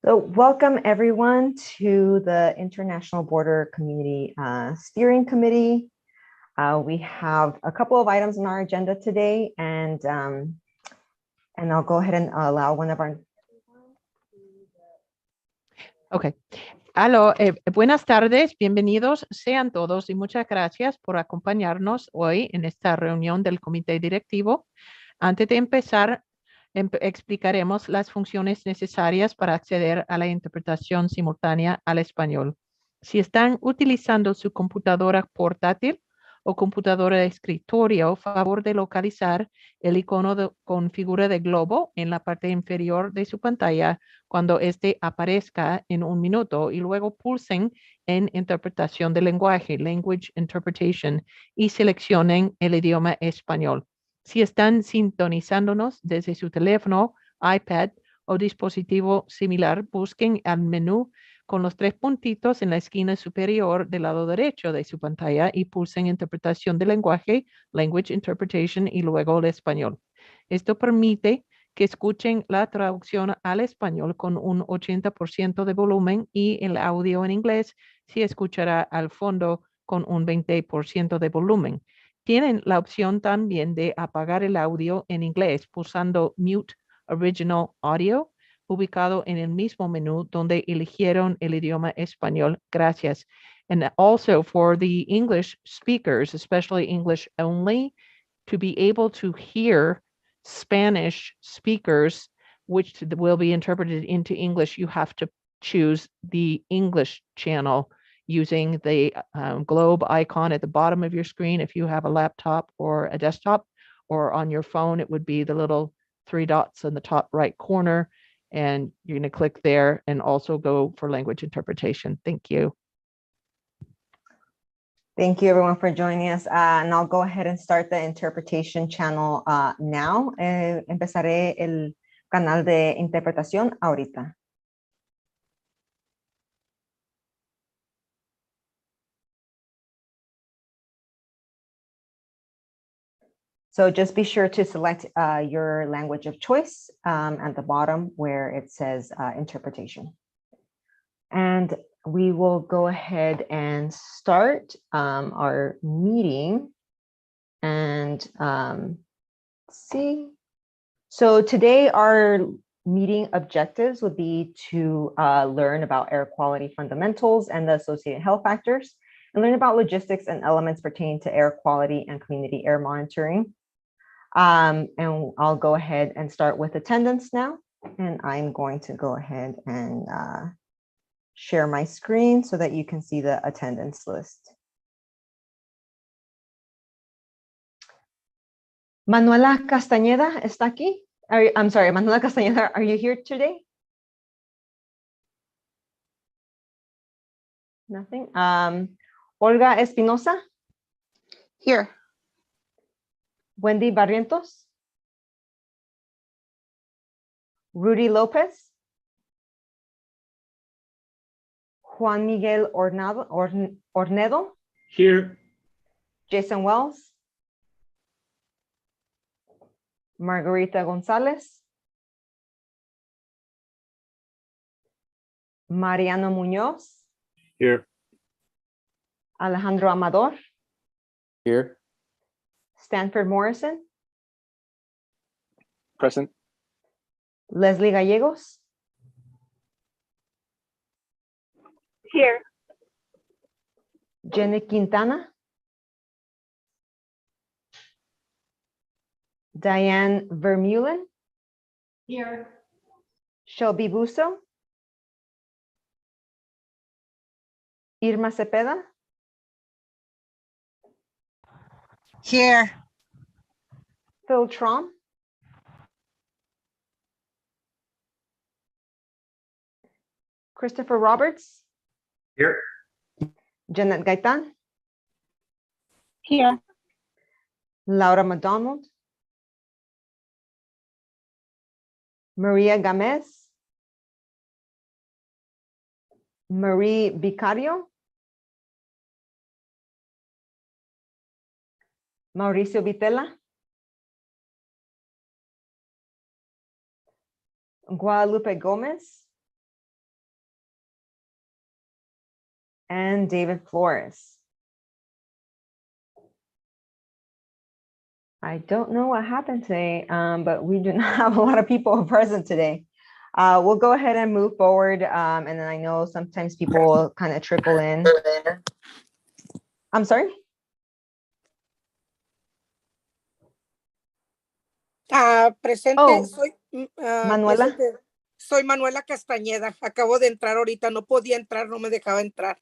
So welcome everyone to the International Border Community Steering Committee. We have a couple of items on our agenda today, and I'll go ahead and allow one of our... Okay. Aló, buenas tardes, bienvenidos sean todos y muchas gracias por acompañarnos hoy en esta reunión del Comité Directivo. Antes de empezar, explicaremos las funciones necesarias para acceder a la interpretación simultánea al español. Si están utilizando su computadora portátil o computadora de escritorio, favor de localizar el icono con figura de globo en la parte inferior de su pantalla cuando este aparezca en un minuto y luego pulsen en interpretación del lenguaje, Language Interpretation, y seleccionen el idioma español. Si están sintonizándonos desde su teléfono, iPad o dispositivo similar, busquen el menú con los tres puntitos en la esquina superior del lado derecho de su pantalla y pulsen interpretación del lenguaje, Language Interpretation, y luego el español. Esto permite que escuchen la traducción al español con un 80% de volumen y el audio en inglés se escuchará al fondo con un 20% de volumen. Tienen la opción también de apagar el audio en inglés pulsando Mute Original Audio, ubicado en el mismo menú donde eligieron el idioma español. Gracias. And also for the English speakers, especially English only, to be able to hear Spanish speakers, which will be interpreted into English, you have to choose the English channel using the globe icon at the bottom of your screen if you have a laptop or a desktop, or on your phone, it would be the little three dots in the top right corner, and you're going to click there and also go for language interpretation. Thank you. Thank you everyone for joining us. And I'll go ahead and start the interpretation channel now. Empezaré el canal de interpretación ahorita. So just be sure to select your language of choice at the bottom where it says interpretation. And we will go ahead and start our meeting and see. So today our meeting objectives would be to learn about air quality fundamentals and the associated health factors, and learn about logistics and elements pertaining to air quality and community air monitoring. And I'll go ahead and start with attendance now. And I'm going to go ahead and share my screen so that you can see the attendance list. Manuela Castañeda está aquí. I'm sorry, Manuela Castañeda, are you here today? Nothing. Olga Espinosa? Here. Wendy Barrientos? Rudy Lopez? Juan Miguel Ornedo? Here. Jason Wells? Margarita Gonzalez? Mariano Muñoz? Here. Alejandro Amador? Here. Stanford Morrison? Present. Leslie Gallegos? Here. Jenny Quintana? Diane Vermeulen? Here. Shelby Busso? Irma Cepeda? Here. Phil Trom? Christopher Roberts? Here. Janet Gaitan? Here. Laura McDonald? Maria Gamez? Marie Vicario? Mauricio Vitela? Guadalupe Gomez? and David Flores. I don't know what happened today, but we do not have a lot of people present today. We'll go ahead and move forward. And then I know sometimes people kind of trickle in. I'm sorry? Presente, Oh, soy Manuela. presente. Soy Manuela Castañeda. Acabo de entrar ahorita, no podía entrar, no me dejaba entrar.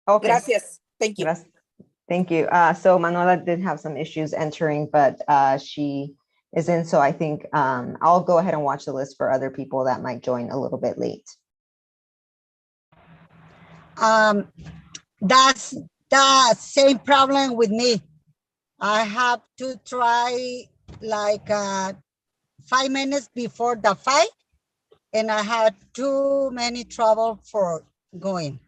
Okay. Gracias. Thank you. Gracias. Thank you. So Manuela did have some issues entering, but she is in. So I think I'll go ahead and watch the list for other people that might join a little bit late. That's the same problem with me. I have to try like 5 minutes before the fight, and I had too many trouble for going.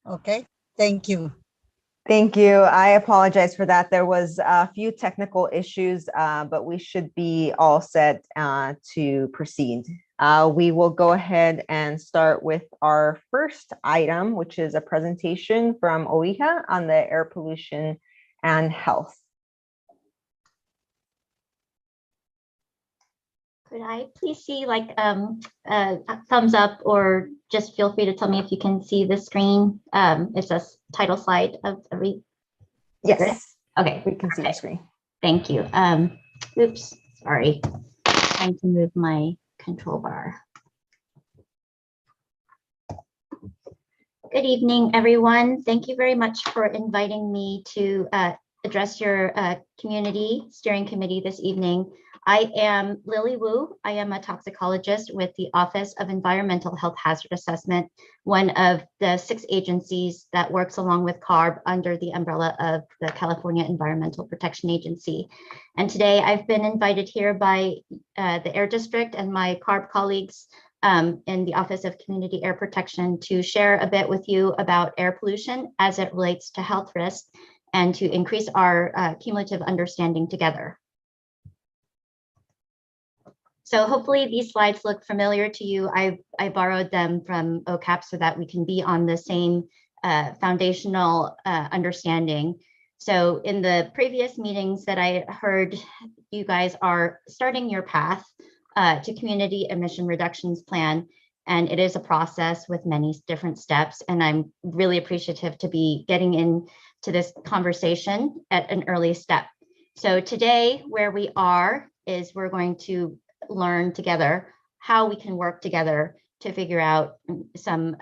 Okay, thank you. Thank you. I apologize for that. There was a few technical issues, but we should be all set to proceed. We will go ahead and start with our first item, which is a presentation from OIHA on the air pollution and health. Could I please see like a thumbs up, or just feel free to tell me if you can see the screen? It's a title slide of every. Yes. Okay. We can see the screen. Thank you. Oops, sorry. Trying to move my control bar. Good evening, everyone. Thank you very much for inviting me to address your community steering committee this evening. I am Lily Wu. I am a toxicologist with the Office of Environmental Health Hazard Assessment, one of the 6 agencies that works along with CARB under the umbrella of the California Environmental Protection Agency. And today I've been invited here by the Air District and my CARB colleagues in the Office of Community Air Protection to share a bit with you about air pollution as it relates to health risks and to increase our cumulative understanding together. So hopefully these slides look familiar to you. I borrowed them from OCAP so that we can be on the same foundational understanding. So in the previous meetings that I heard, you guys are starting your path to community emission reductions plan. And it is a process with many different steps. And I'm really appreciative to be getting into this conversation at an early step. So today, where we are is we're going to learn together how we can work together to figure out some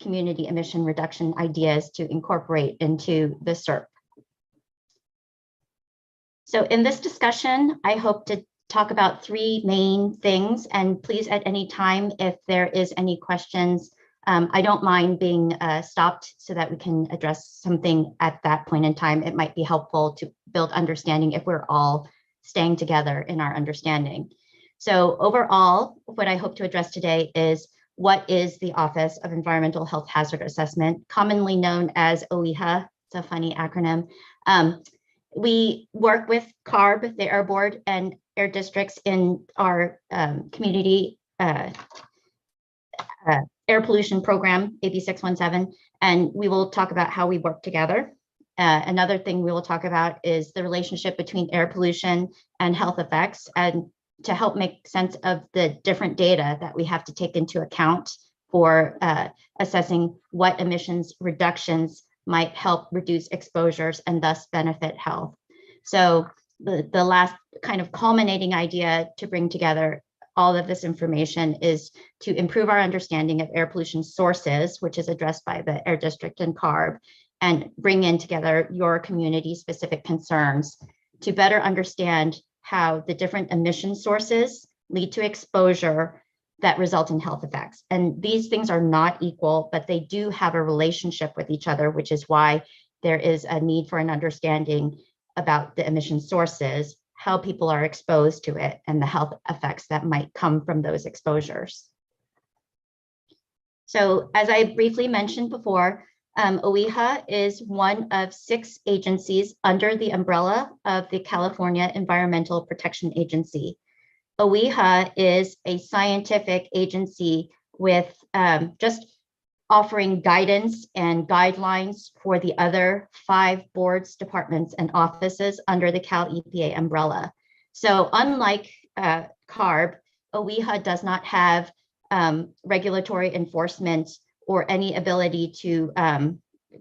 community emission reduction ideas to incorporate into the SERP. So in this discussion, I hope to talk about 3 main things, and please at any time, if there is any questions, I don't mind being stopped so that we can address something at that point in time. It might be helpful to build understanding if we're all staying together in our understanding. So overall, what I hope to address today is what is the Office of Environmental Health Hazard Assessment, commonly known as OIHA. It's a funny acronym. We work with CARB, the Air Board, and air districts in our community air pollution program, AB 617, and we will talk about how we work together. Another thing we will talk about is the relationship between air pollution and health effects, and to help make sense of the different data that we have to take into account for assessing what emissions reductions might help reduce exposures and thus benefit health. So the last kind of culminating idea to bring together all of this information is to improve our understanding of air pollution sources, which is addressed by the Air District and CARB, and bring in together your community specific concerns to better understand how the different emission sources lead to exposure that result in health effects. And these things are not equal, but they do have a relationship with each other, which is why there is a need for an understanding about the emission sources, how people are exposed to it, and the health effects that might come from those exposures. So as I briefly mentioned before, OIHA is one of 6 agencies under the umbrella of the California Environmental Protection Agency. OIHA is a scientific agency with just offering guidance and guidelines for the other 5 boards, departments, and offices under the Cal EPA umbrella. So unlike CARB, OEHA does not have regulatory enforcement or any ability to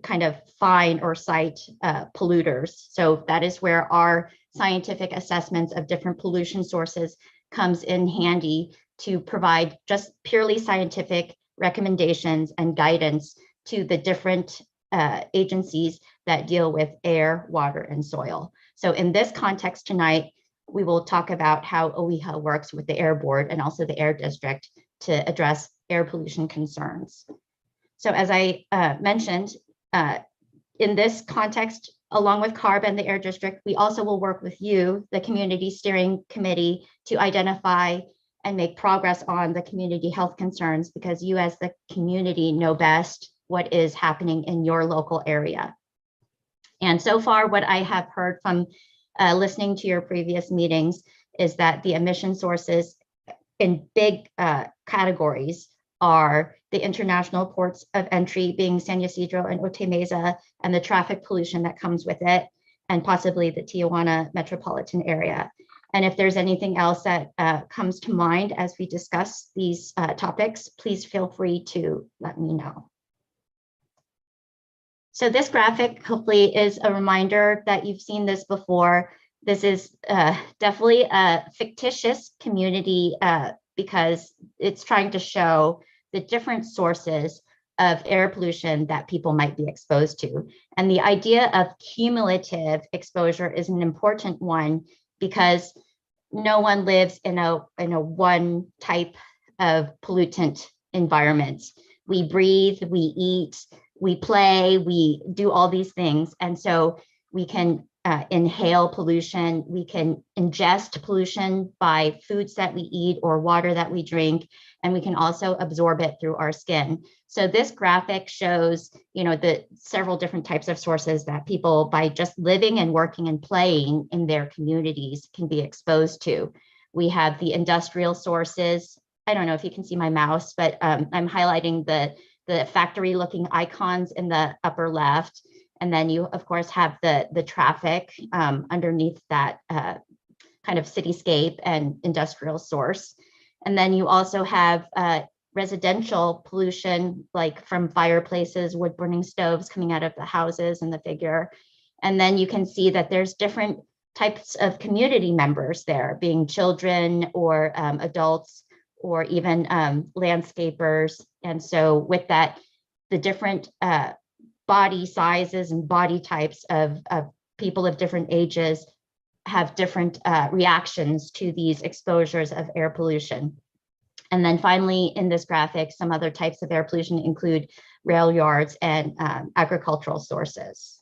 kind of fine or cite polluters. So that is where our scientific assessments of different pollution sources comes in handy to provide just purely scientific recommendations and guidance to the different agencies that deal with air, water, and soil. So in this context tonight, we will talk about how OEHA works with the Air Board and also the Air District to address air pollution concerns. So as I mentioned, in this context, along with CARB and the Air District, we also will work with you, the Community Steering Committee, to identify and make progress on the community health concerns, because you as the community know best what is happening in your local area. And so far, what I have heard from listening to your previous meetings is that the emission sources in big categories are the international ports of entry being San Ysidro and Otay Mesa, and the traffic pollution that comes with it, and possibly the Tijuana metropolitan area. And if there's anything else that comes to mind as we discuss these topics, please feel free to let me know. So this graphic hopefully is a reminder that you've seen this before. This is definitely a fictitious community because it's trying to show the different sources of air pollution that people might be exposed to. And the idea of cumulative exposure is an important one, because no one lives in a one type of pollutant environment. We breathe, we eat, we play, we do all these things. And so we can inhale pollution, we can ingest pollution by foods that we eat or water that we drink, and we can also absorb it through our skin. So this graphic shows, the several different types of sources that people, by just living and working and playing in their communities, can be exposed to. We have the industrial sources. I don't know if you can see my mouse, but I'm highlighting the factory looking icons in the upper left. And then you, of course, have the traffic underneath that kind of cityscape and industrial source. And then you also have residential pollution, like from fireplaces, wood burning stoves coming out of the houses in the figure. And then you can see that there's different types of community members there, being children or adults, or even landscapers. And so with that, the different body sizes and body types of people of different ages have different reactions to these exposures of air pollution. And then finally, in this graphic, some other types of air pollution include rail yards and agricultural sources.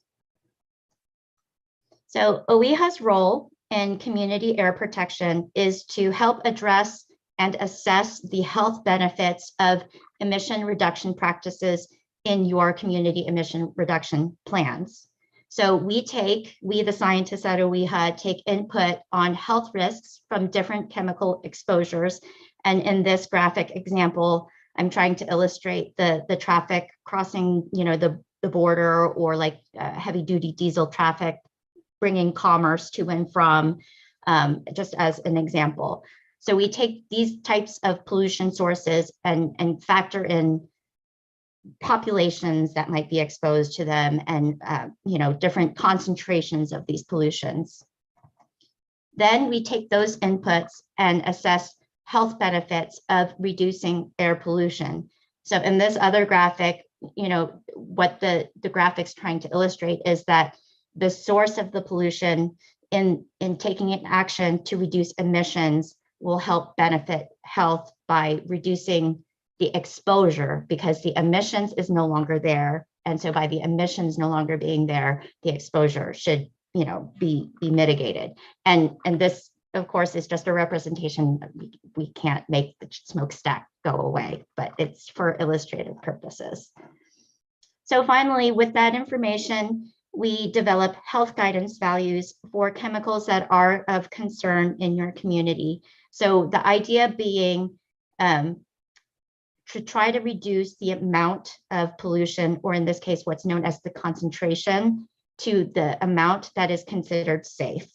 So OEHA's role in community air protection is to help address and assess the health benefits of emission reduction practices in your community emission reduction plans. So we, the scientists at OEHA, take input on health risks from different chemical exposures. And in this graphic example, I'm trying to illustrate the traffic crossing, the border, or like heavy duty diesel traffic, bringing commerce to and from, just as an example. So we take these types of pollution sources and factor in populations that might be exposed to them, and different concentrations of these pollutions. Then we take those inputs and assess health benefits of reducing air pollution. So in this other graphic, what the graphic's trying to illustrate is that the source of the pollution, in taking an action to reduce emissions, will help benefit health by reducing the exposure, because the emissions is no longer there. And so by the emissions no longer being there, the exposure should, be mitigated. And this, of course, is just a representation. We can't make the smokestack go away, but it's for illustrative purposes. So finally, with that information, we develop health guidance values for chemicals that are of concern in your community. So the idea being to try to reduce the amount of pollution, or in this case, what's known as the concentration, to the amount that is considered safe.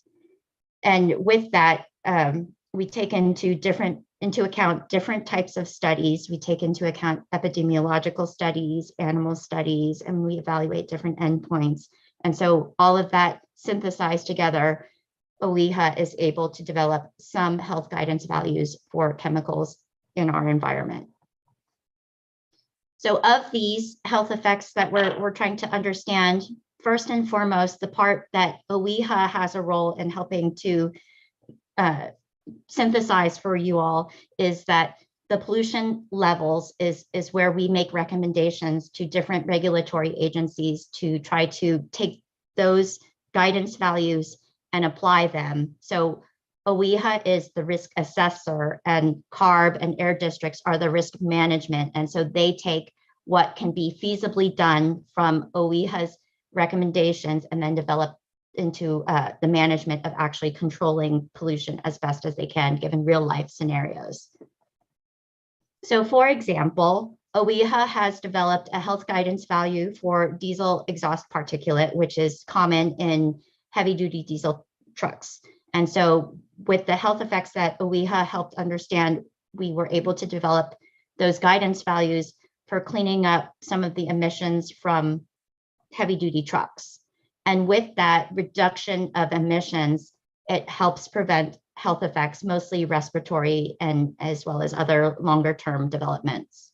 And with that, we take into account different types of studies. We take into account epidemiological studies, animal studies, and we evaluate different endpoints. And so all of that synthesized together, OEHA is able to develop some health guidance values for chemicals in our environment. So of these health effects that we're trying to understand, first and foremost, the part that OEHA has a role in helping to synthesize for you all is that the pollution levels is where we make recommendations to different regulatory agencies to try to take those guidance values and apply them. So OEHA is the risk assessor, and CARB and air districts are the risk management. And so they take what can be feasibly done from OEHA's recommendations and then develop into the management of actually controlling pollution as best as they can, given real life scenarios. So for example, OEHA has developed a health guidance value for diesel exhaust particulate, which is common in heavy duty diesel trucks. And so with the health effects that OEHA helped understand, we were able to develop those guidance values for cleaning up some of the emissions from heavy duty trucks. And with that reduction of emissions, it helps prevent health effects, mostly respiratory and as well as other longer term developments.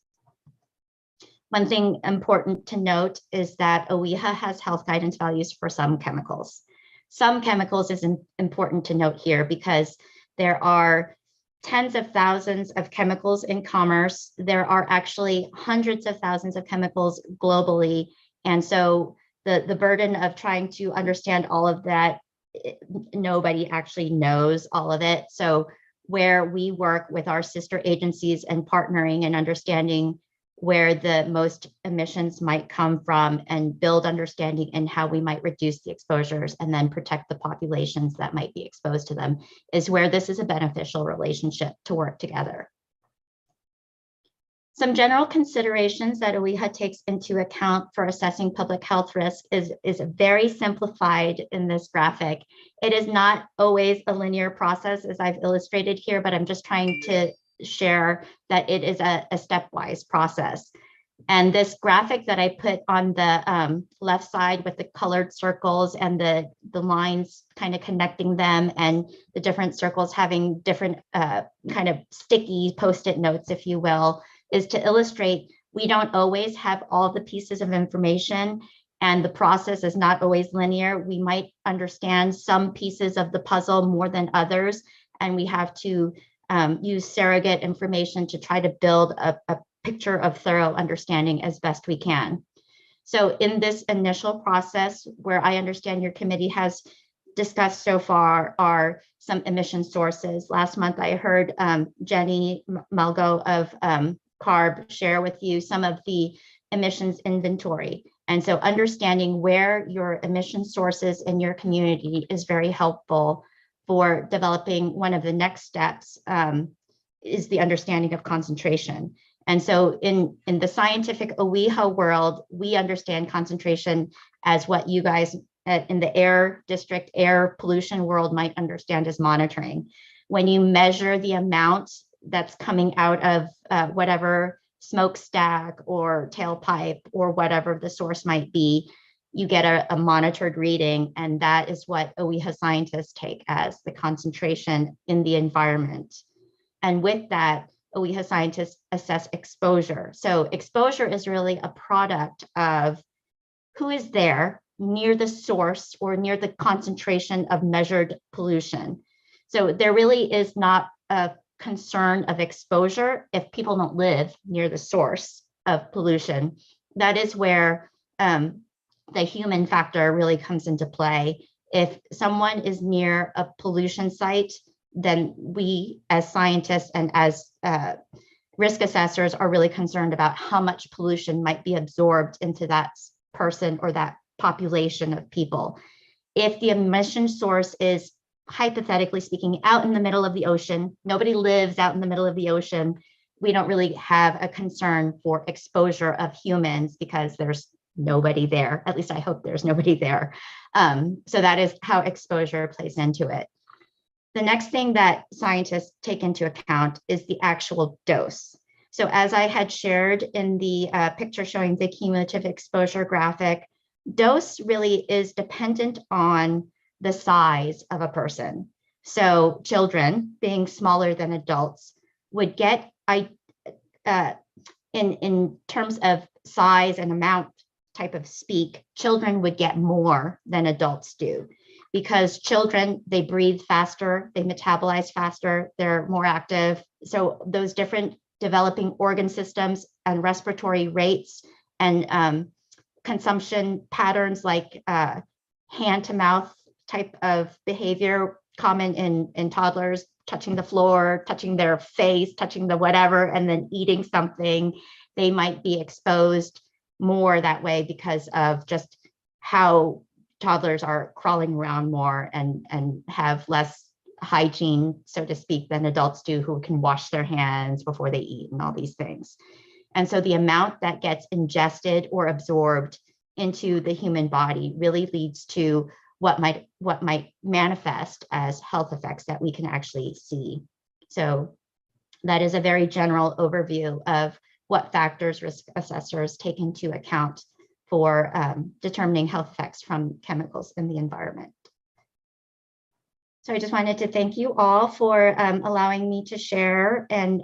One thing important to note is that OEHA has health guidance values for some chemicals. Some chemicals is important to note here because there are tens of thousands of chemicals in commerce. There are actually hundreds of thousands of chemicals globally. And so the burden of trying to understand all of that, nobody actually knows all of it. So where we work with our sister agencies and partnering and understanding where the most emissions might come from and build understanding in how we might reduce the exposures and then protect the populations that might be exposed to them is where this is a beneficial relationship to work together. Some general considerations that OEHA takes into account for assessing public health risk is very simplified in this graphic. It is not always a linear process as I've illustrated here, but I'm just trying to share that it is a stepwise process. And this graphic that I put on the left side with the colored circles and the lines kind of connecting them and the different circles having different kind of sticky post-it notes, if you will, is to illustrate we don't always have all the pieces of information and the process is not always linear. We might understand some pieces of the puzzle more than others, and we have to use surrogate information to try to build a picture of thorough understanding as best we can. So in this initial process, where I understand your committee has discussed so far are some emission sources. Last month, I heard Jenny Malgo of CARB share with you some of the emissions inventory. And so understanding where your emission sources in your community is very helpful for developing. One of the next steps is the understanding of concentration. And so in the scientific OEHA world, we understand concentration as what you guys in the air district air pollution world might understand as monitoring. When you measure the amount that's coming out of whatever smokestack or tailpipe or whatever the source might be, you get a monitored reading, and that is what OEHA scientists take as the concentration in the environment. And with that, OEHA scientists assess exposure. So exposure is really a product of who is there near the source or near the concentration of measured pollution. So there really is not a concern of exposure if people don't live near the source of pollution. That is where the human factor really comes into play. If someone is near a pollution site, then we as scientists and as risk assessors are really concerned about how much pollution might be absorbed into that person or that population of people. If the emission source is, hypothetically speaking, out in the middle of the ocean, nobody lives out in the middle of the ocean, we don't really have a concern for exposure of humans because there's nobody there. At least I hope there's nobody there. So that is how exposure plays into it. The next thing that scientists take into account is the actual dose. So as I had shared in the picture showing the cumulative exposure graphic, dose really is dependent on the size of a person. So children, being smaller than adults, would get, in terms of size and amount type of speak, children would get more than adults do, because children, they breathe faster, they metabolize faster, they're more active. So those different developing organ systems and respiratory rates and consumption patterns like hand to mouth type of behavior common in toddlers, touching the floor, touching their face, touching the whatever, and then eating something. They might be exposed more that way because of just how toddlers are crawling around more and have less hygiene, so to speak, than adults do, who can wash their hands before they eat and all these things. And so the amount that gets ingested or absorbed into the human body really leads to what might manifest as health effects that we can actually see. So that is a very general overview of what factors risk assessors take into account for determining health effects from chemicals in the environment. So I just wanted to thank you all for allowing me to share. And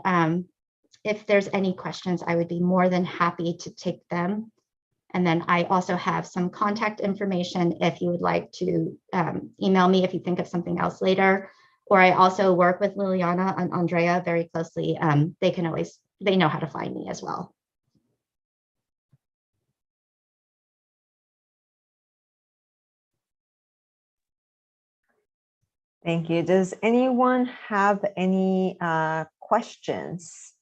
if there's any questions, I would be more than happy to take them. And then I also have some contact information if you would like to email me if you think of something else later. Or I also work with Liliana and Andrea very closely. They know how to find me as well. Thank you. Does anyone have any questions?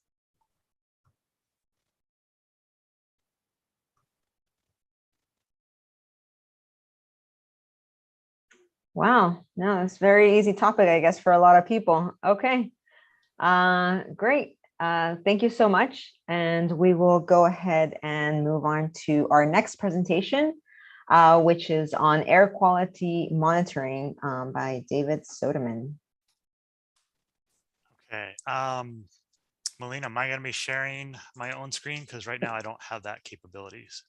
Wow, no, it's a very easy topic, I guess, for a lot of people. Okay, great. Thank you so much. And we will go ahead and move on to our next presentation, which is on air quality monitoring by David Soderman. Okay. Melina, am I going to be sharing my own screen? Because right now I don't have that capabilities.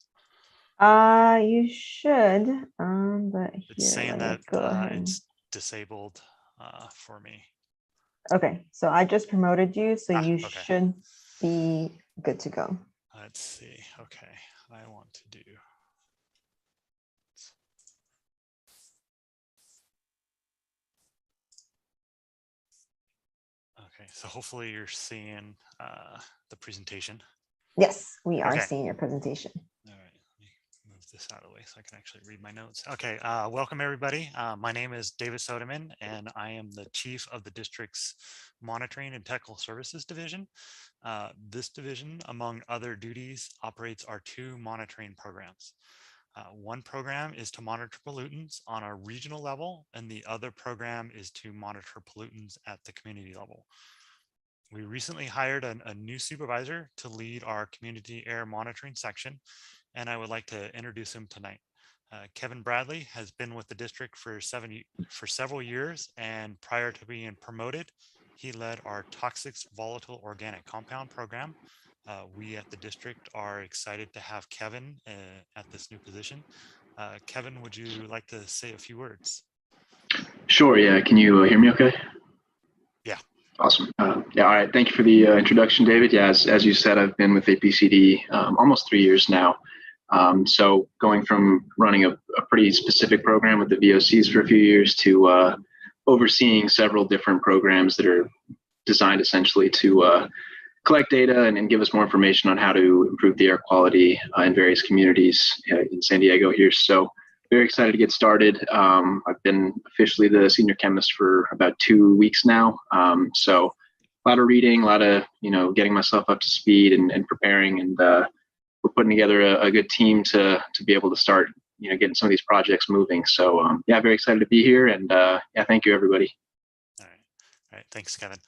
You should, but here, It's saying that it's disabled for me. Okay, so I just promoted you, so you okay. should be good to go. Let's see. Okay, I want to do. Okay, so hopefully you're seeing the presentation. Yes, we are Okay. seeing your presentation. All right, let me move this out of the way so I can actually read my notes. Okay, welcome everybody. My name is David Soderman, and I am the chief of the district's Monitoring and Technical Services Division. This division, among other duties, operates our two monitoring programs. One program is to monitor pollutants on a regional level, and the other program is to monitor pollutants at the community level. We recently hired a new supervisor to lead our community air monitoring section, and I would like to introduce him tonight. Kevin Bradley has been with the district for several years, and prior to being promoted, he led our toxic volatile organic compound program. We at the district are excited to have Kevin at this new position. Kevin, would you like to say a few words? Sure, yeah. Can you hear me okay? Yeah. Awesome. Yeah, all right. Thank you for the introduction, David. Yeah, as you said, I've been with APCD almost 3 years now. So going from running a pretty specific program with the VOCs for a few years to overseeing several different programs that are designed essentially to collect data and give us more information on how to improve the air quality in various communities in San Diego here. So very excited to get started. I've been officially the senior chemist for about 2 weeks now. So a lot of reading, a lot of, getting myself up to speed and preparing, and we're putting together a good team to be able to start, getting some of these projects moving. So yeah, very excited to be here, and yeah, thank you everybody. All right. Thanks, Kevin.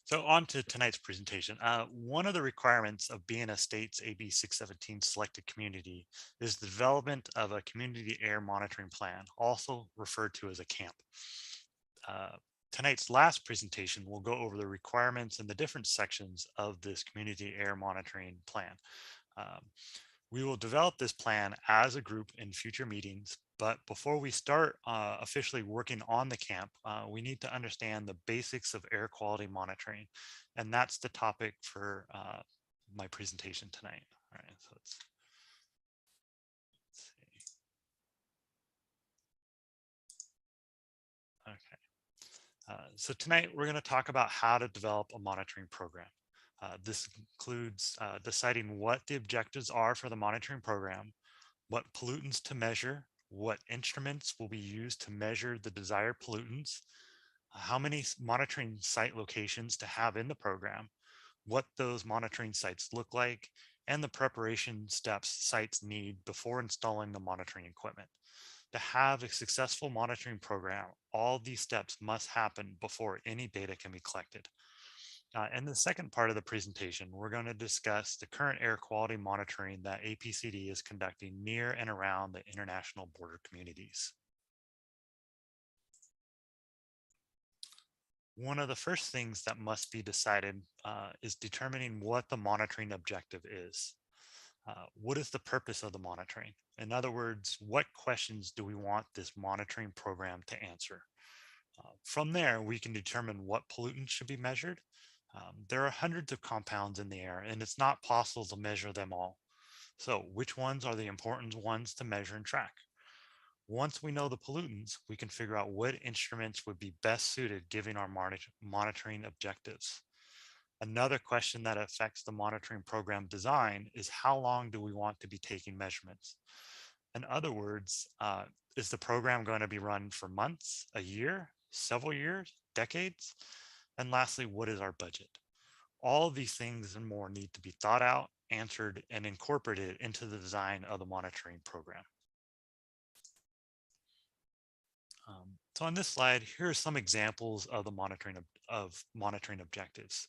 So on to tonight's presentation. One of the requirements of being a state's AB 617 selected community is the development of a community air monitoring plan, also referred to as a CAMP. Tonight's last presentation will go over the requirements and the different sections of this community air monitoring plan. We will develop this plan as a group in future meetings, but before we start officially working on the camp, we need to understand the basics of air quality monitoring. And that's the topic for my presentation tonight. All right, so let's see. Okay. So tonight we're going to talk about how to develop a monitoring program. This includes deciding what the objectives are for the monitoring program, what pollutants to measure, what instruments will be used to measure the desired pollutants, how many monitoring site locations to have in the program, what those monitoring sites look like, and the preparation steps sites need before installing the monitoring equipment. To have a successful monitoring program, all these steps must happen before any data can be collected. In the second part of the presentation, we're going to discuss the current air quality monitoring that APCD is conducting near and around the international border communities. One of the first things that must be decided is determining what the monitoring objective is. What is the purpose of the monitoring? In other words, what questions do we want this monitoring program to answer? From there, we can determine what pollutants should be measured. There are hundreds of compounds in the air, and it's not possible to measure them all. So which ones are the important ones to measure and track? Once we know the pollutants, we can figure out what instruments would be best suited given our monitoring objectives. Another question that affects the monitoring program design is how long do we want to be taking measurements? In other words, is the program going to be run for months, a year, several years, decades? And lastly, what is our budget? All of these things and more need to be thought out, answered, and incorporated into the design of the monitoring program. So on this slide, here are some examples of the monitoring objectives.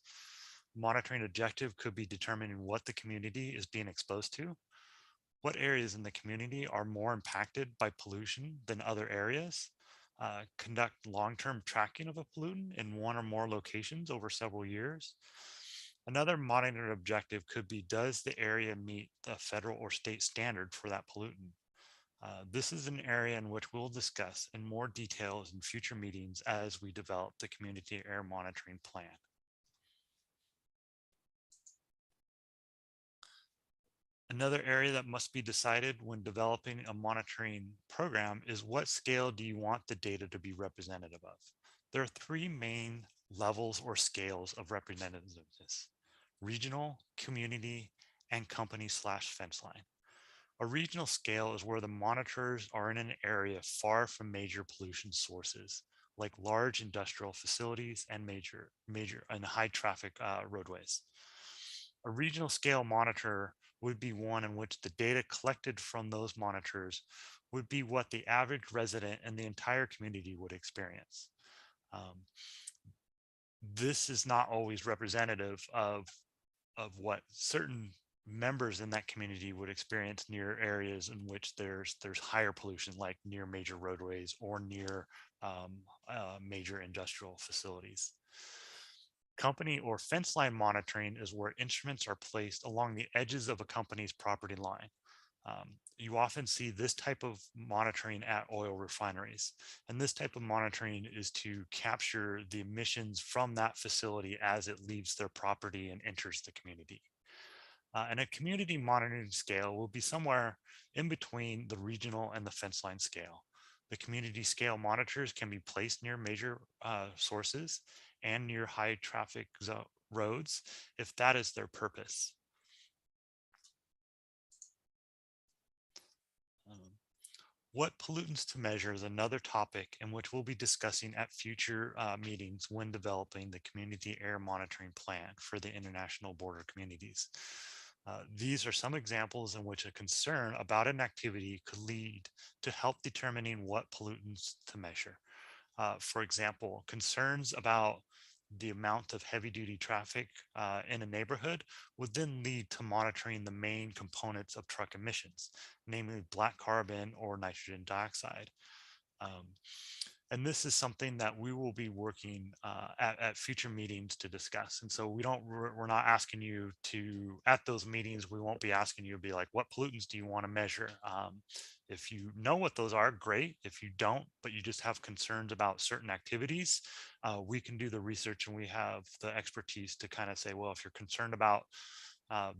Monitoring objective could be determining what the community is being exposed to, what areas in the community are more impacted by pollution than other areas, conduct long-term tracking of a pollutant in one or more locations over several years. Another monitoring objective could be, does the area meet the federal or state standard for that pollutant? This is an area in which we'll discuss in more details in future meetings as we develop the community air monitoring plan. Another area that must be decided when developing a monitoring program is what scale do you want the data to be representative of? There are three main levels or scales of representativeness: regional, community, and company/fence line. A regional scale is where the monitors are in an area far from major pollution sources, like large industrial facilities and major and high traffic roadways. A regional scale monitor would be one in which the data collected from those monitors would be what the average resident and the entire community would experience. This is not always representative of what certain members in that community would experience near areas in which there's higher pollution, like near major roadways or near major industrial facilities. Company or fence line monitoring is where instruments are placed along the edges of a company's property line. You often see this type of monitoring at oil refineries. And this type of monitoring is to capture the emissions from that facility as it leaves their property and enters the community. And a community monitoring scale will be somewhere in between the regional and the fence line scale. The community scale monitors can be placed near major sources and near high traffic roads if that is their purpose. What pollutants to measure is another topic in which we'll be discussing at future meetings when developing the community air monitoring plan for the international border communities. These are some examples in which a concern about an activity could lead to help determining what pollutants to measure. For example, concerns about the amount of heavy duty traffic in a neighborhood would then lead to monitoring the main components of truck emissions, namely black carbon or nitrogen dioxide. And this is something that we will be working at future meetings to discuss. And so we're not asking you to, at those meetings, we won't be asking you to be like, what pollutants do you want to measure? If you know what those are, great. If you don't, but you just have concerns about certain activities, we can do the research and we have the expertise to kind of say, well, if you're concerned about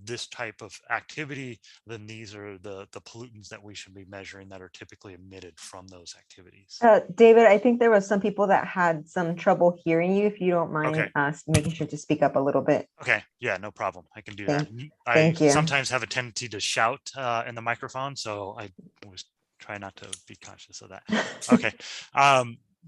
this type of activity, then these are the pollutants that we should be measuring that are typically emitted from those activities. David, I think there was some people that had some trouble hearing you. If you don't mind Okay. making sure to speak up a little bit. Okay, yeah, no problem. I can do Thank- that. thank you. Sometimes have a tendency to shout in the microphone, so I was trying not to be conscious of that. Okay.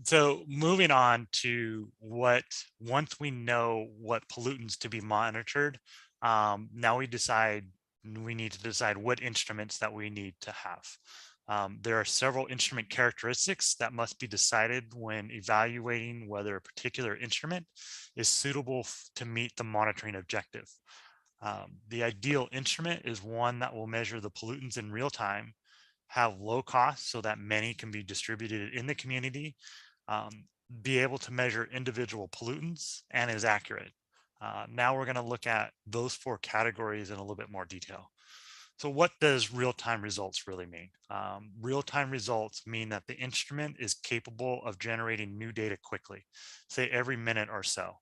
So moving on to once we know what pollutants to be monitored, now we need to decide what instruments that we need to have. There are several instrument characteristics that must be decided when evaluating whether a particular instrument is suitable to meet the monitoring objective. The ideal instrument is one that will measure the pollutants in real time, have low cost so that many can be distributed in the community, be able to measure individual pollutants, and is accurate. Now we're going to look at those 4 categories in a little bit more detail. So what does real-time results really mean? Real-time results mean that the instrument is capable of generating new data quickly, say every minute or so.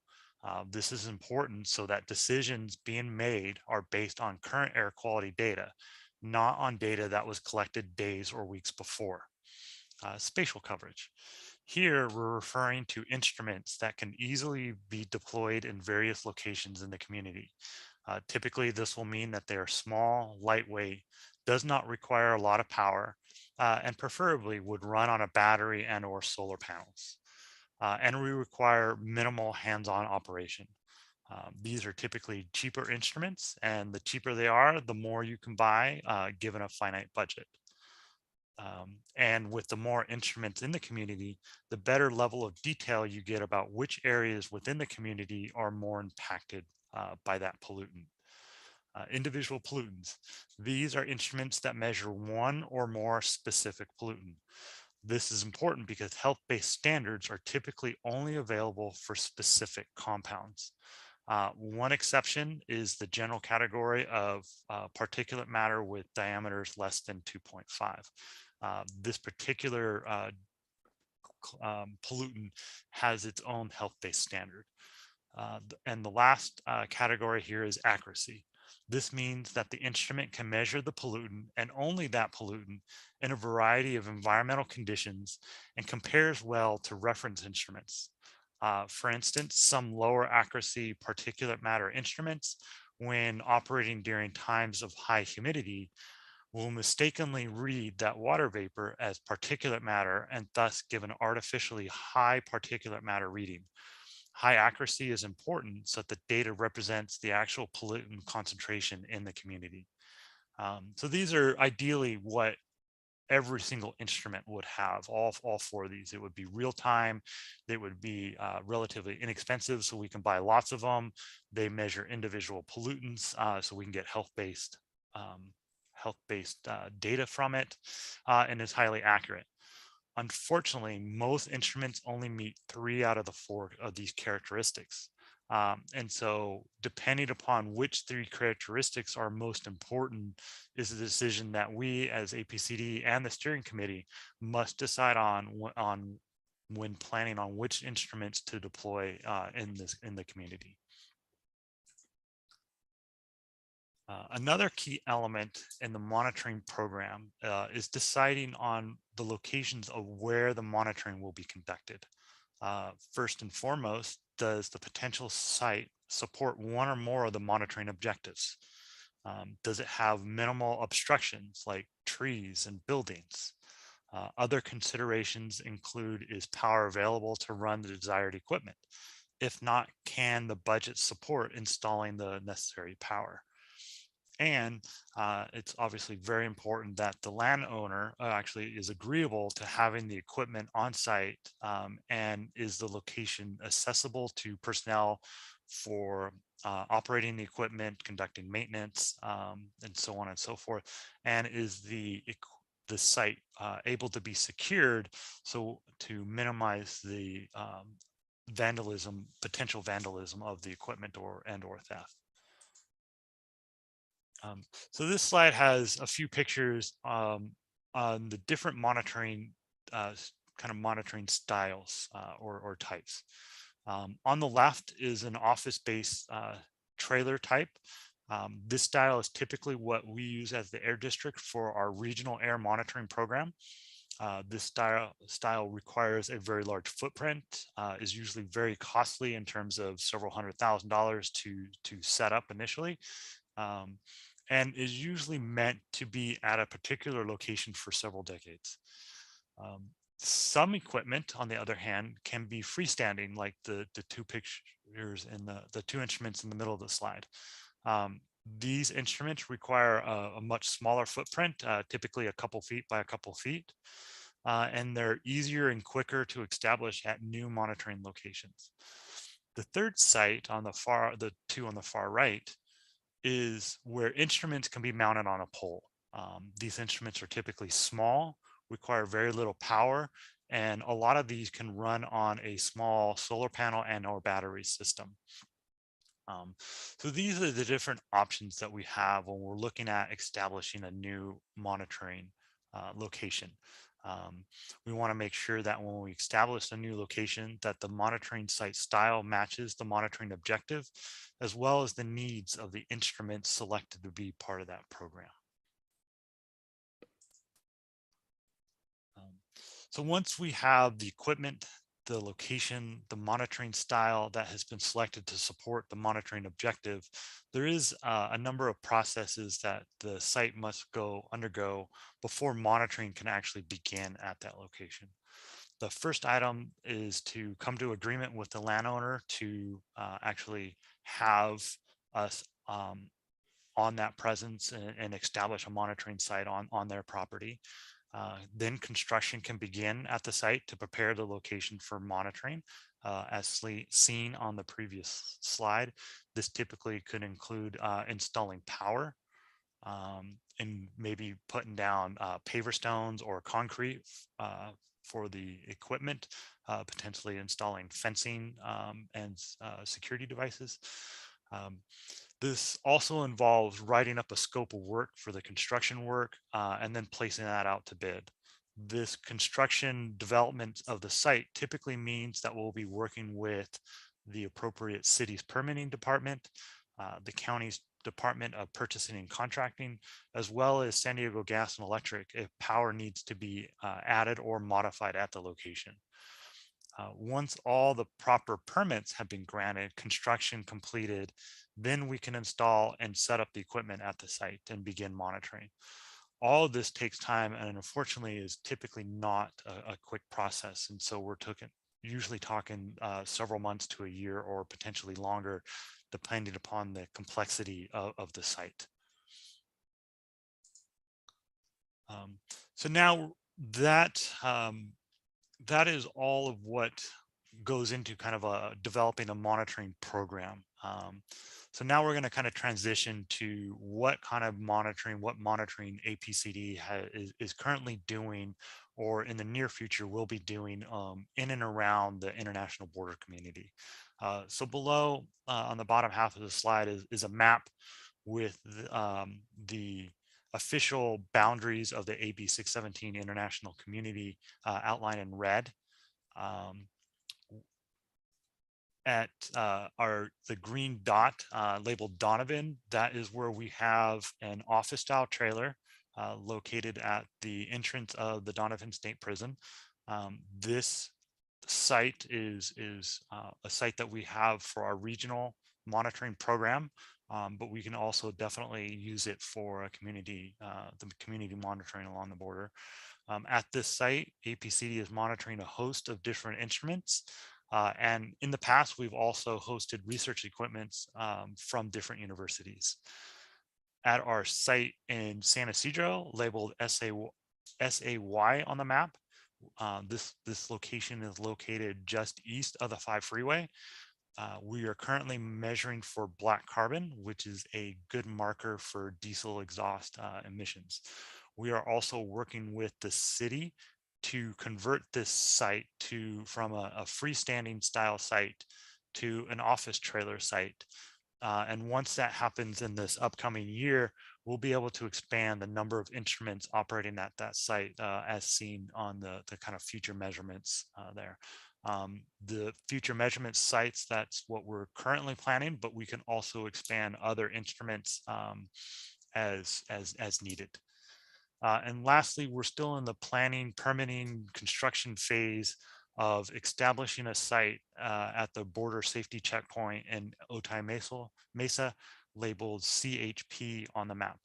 This is important so that decisions being made are based on current air quality data, not on data that was collected days or weeks before. Spatial coverage. Here, we're referring to instruments that can easily be deployed in various locations in the community. Typically, this will mean that they're small, lightweight, does not require a lot of power, and preferably would run on a battery and or solar panels. And we require minimal hands-on operation. These are typically cheaper instruments, and the cheaper they are, the more you can buy given a finite budget. And with the more instruments in the community, the better level of detail you get about which areas within the community are more impacted by that pollutant. Individual pollutants. These are instruments that measure one or more specific pollutant. This is important because health-based standards are typically only available for specific compounds. One exception is the general category of particulate matter with diameters less than 2.5. This particular pollutant has its own health-based standard. And the last category here is accuracy. This means that the instrument can measure the pollutant and only that pollutant in a variety of environmental conditions and compares well to reference instruments. For instance, some lower accuracy particulate matter instruments, when operating during times of high humidity, will mistakenly read that water vapor as particulate matter and thus give an artificially high particulate matter reading. High accuracy is important so that the data represents the actual pollutant concentration in the community. So these are ideally what every single instrument would have, all 4 of these. It would be real time. They would be relatively inexpensive, so we can buy lots of them. They measure individual pollutants, so we can get health-based data from it, and is highly accurate. Unfortunately, most instruments only meet 3 out of the 4 of these characteristics. And so depending upon which 3 characteristics are most important is a decision that we as APCD and the steering committee must decide on when planning on which instruments to deploy in the community. Another key element in the monitoring program is deciding on the locations of where the monitoring will be conducted. First and foremost, does the potential site support one or more of the monitoring objectives? Does it have minimal obstructions like trees and buildings? Other considerations include, is power available to run the desired equipment? If not, can the budget support installing the necessary power? And it's obviously very important that the landowner actually is agreeable to having the equipment on site, and is the location accessible to personnel for operating the equipment, conducting maintenance, and so on and so forth. And is the site able to be secured so to minimize the potential vandalism of the equipment or theft. So this slide has a few pictures on the different monitoring kind of monitoring styles or types. On the left is an office-based trailer type. This style is typically what we use as the air district for our regional air monitoring program. This style requires a very large footprint, is usually very costly in terms of several $100,000 to set up initially, and is usually meant to be at a particular location for several decades. Some equipment, on the other hand, can be freestanding, like the two pictures and the two instruments in the middle of the slide. These instruments require a much smaller footprint, typically a couple feet by a couple feet, and they're easier and quicker to establish at new monitoring locations. The third site on the two on the far right, is where instruments can be mounted on a pole. These instruments are typically small, require very little power, and a lot of these can run on a small solar panel and or battery system. So these are the different options that we have when we're looking at establishing a new monitoring location. We want to make sure that when we establish a new location, that the monitoring site style matches the monitoring objective, as well as the needs of the instruments selected to be part of that program. So once we have the equipment, the location, the monitoring style that has been selected to support the monitoring objective, there is a number of processes that the site must undergo before monitoring can actually begin at that location. The first item is to come to agreement with the landowner to actually have us on that presence and establish a monitoring site on their property. Then construction can begin at the site to prepare the location for monitoring. As seen on the previous slide, this typically could include installing power and maybe putting down paver stones or concrete for the equipment, potentially installing fencing and security devices. This also involves writing up a scope of work for the construction work and then placing that out to bid. This construction development of the site typically means that we'll be working with the appropriate city's permitting department, the county's Department of Purchasing and Contracting, as well as San Diego Gas and Electric if power needs to be added or modified at the location. Once all the proper permits have been granted, construction completed, then we can install and set up the equipment at the site and begin monitoring. All of this takes time and unfortunately is typically not a quick process. And so we're usually talking several months to a year or potentially longer, depending upon the complexity of the site. So now that that is all of what goes into kind of developing a monitoring program. So now we're going to kind of transition to what monitoring APCD is currently doing, or in the near future will be doing in and around the international border community. So below on the bottom half of the slide is a map with the official boundaries of the AB 617 international community outlined in red. At the green dot labeled Donovan, that is where we have an office style trailer located at the entrance of the Donovan State Prison. This site is a site that we have for our regional monitoring program, but we can also definitely use it for a community, the community monitoring along the border. At this site, APCD is monitoring a host of different instruments. And in the past, we've also hosted research equipment from different universities. at our site in San Isidro, labeled SAY on the map. This location is located just east of the 5 freeway. We are currently measuring for black carbon, which is a good marker for diesel exhaust emissions. We are also working with the city to convert this site from a freestanding style site to an office trailer site. And once that happens in this upcoming year, we'll be able to expand the number of instruments operating at that site as seen on the kind of future measurements there. The future measurement sites, that's what we're currently planning, but we can also expand other instruments as needed. And lastly, we're still in the planning, permitting, construction phase of establishing a site at the border safety checkpoint in Otay Mesa, labeled CHP on the map.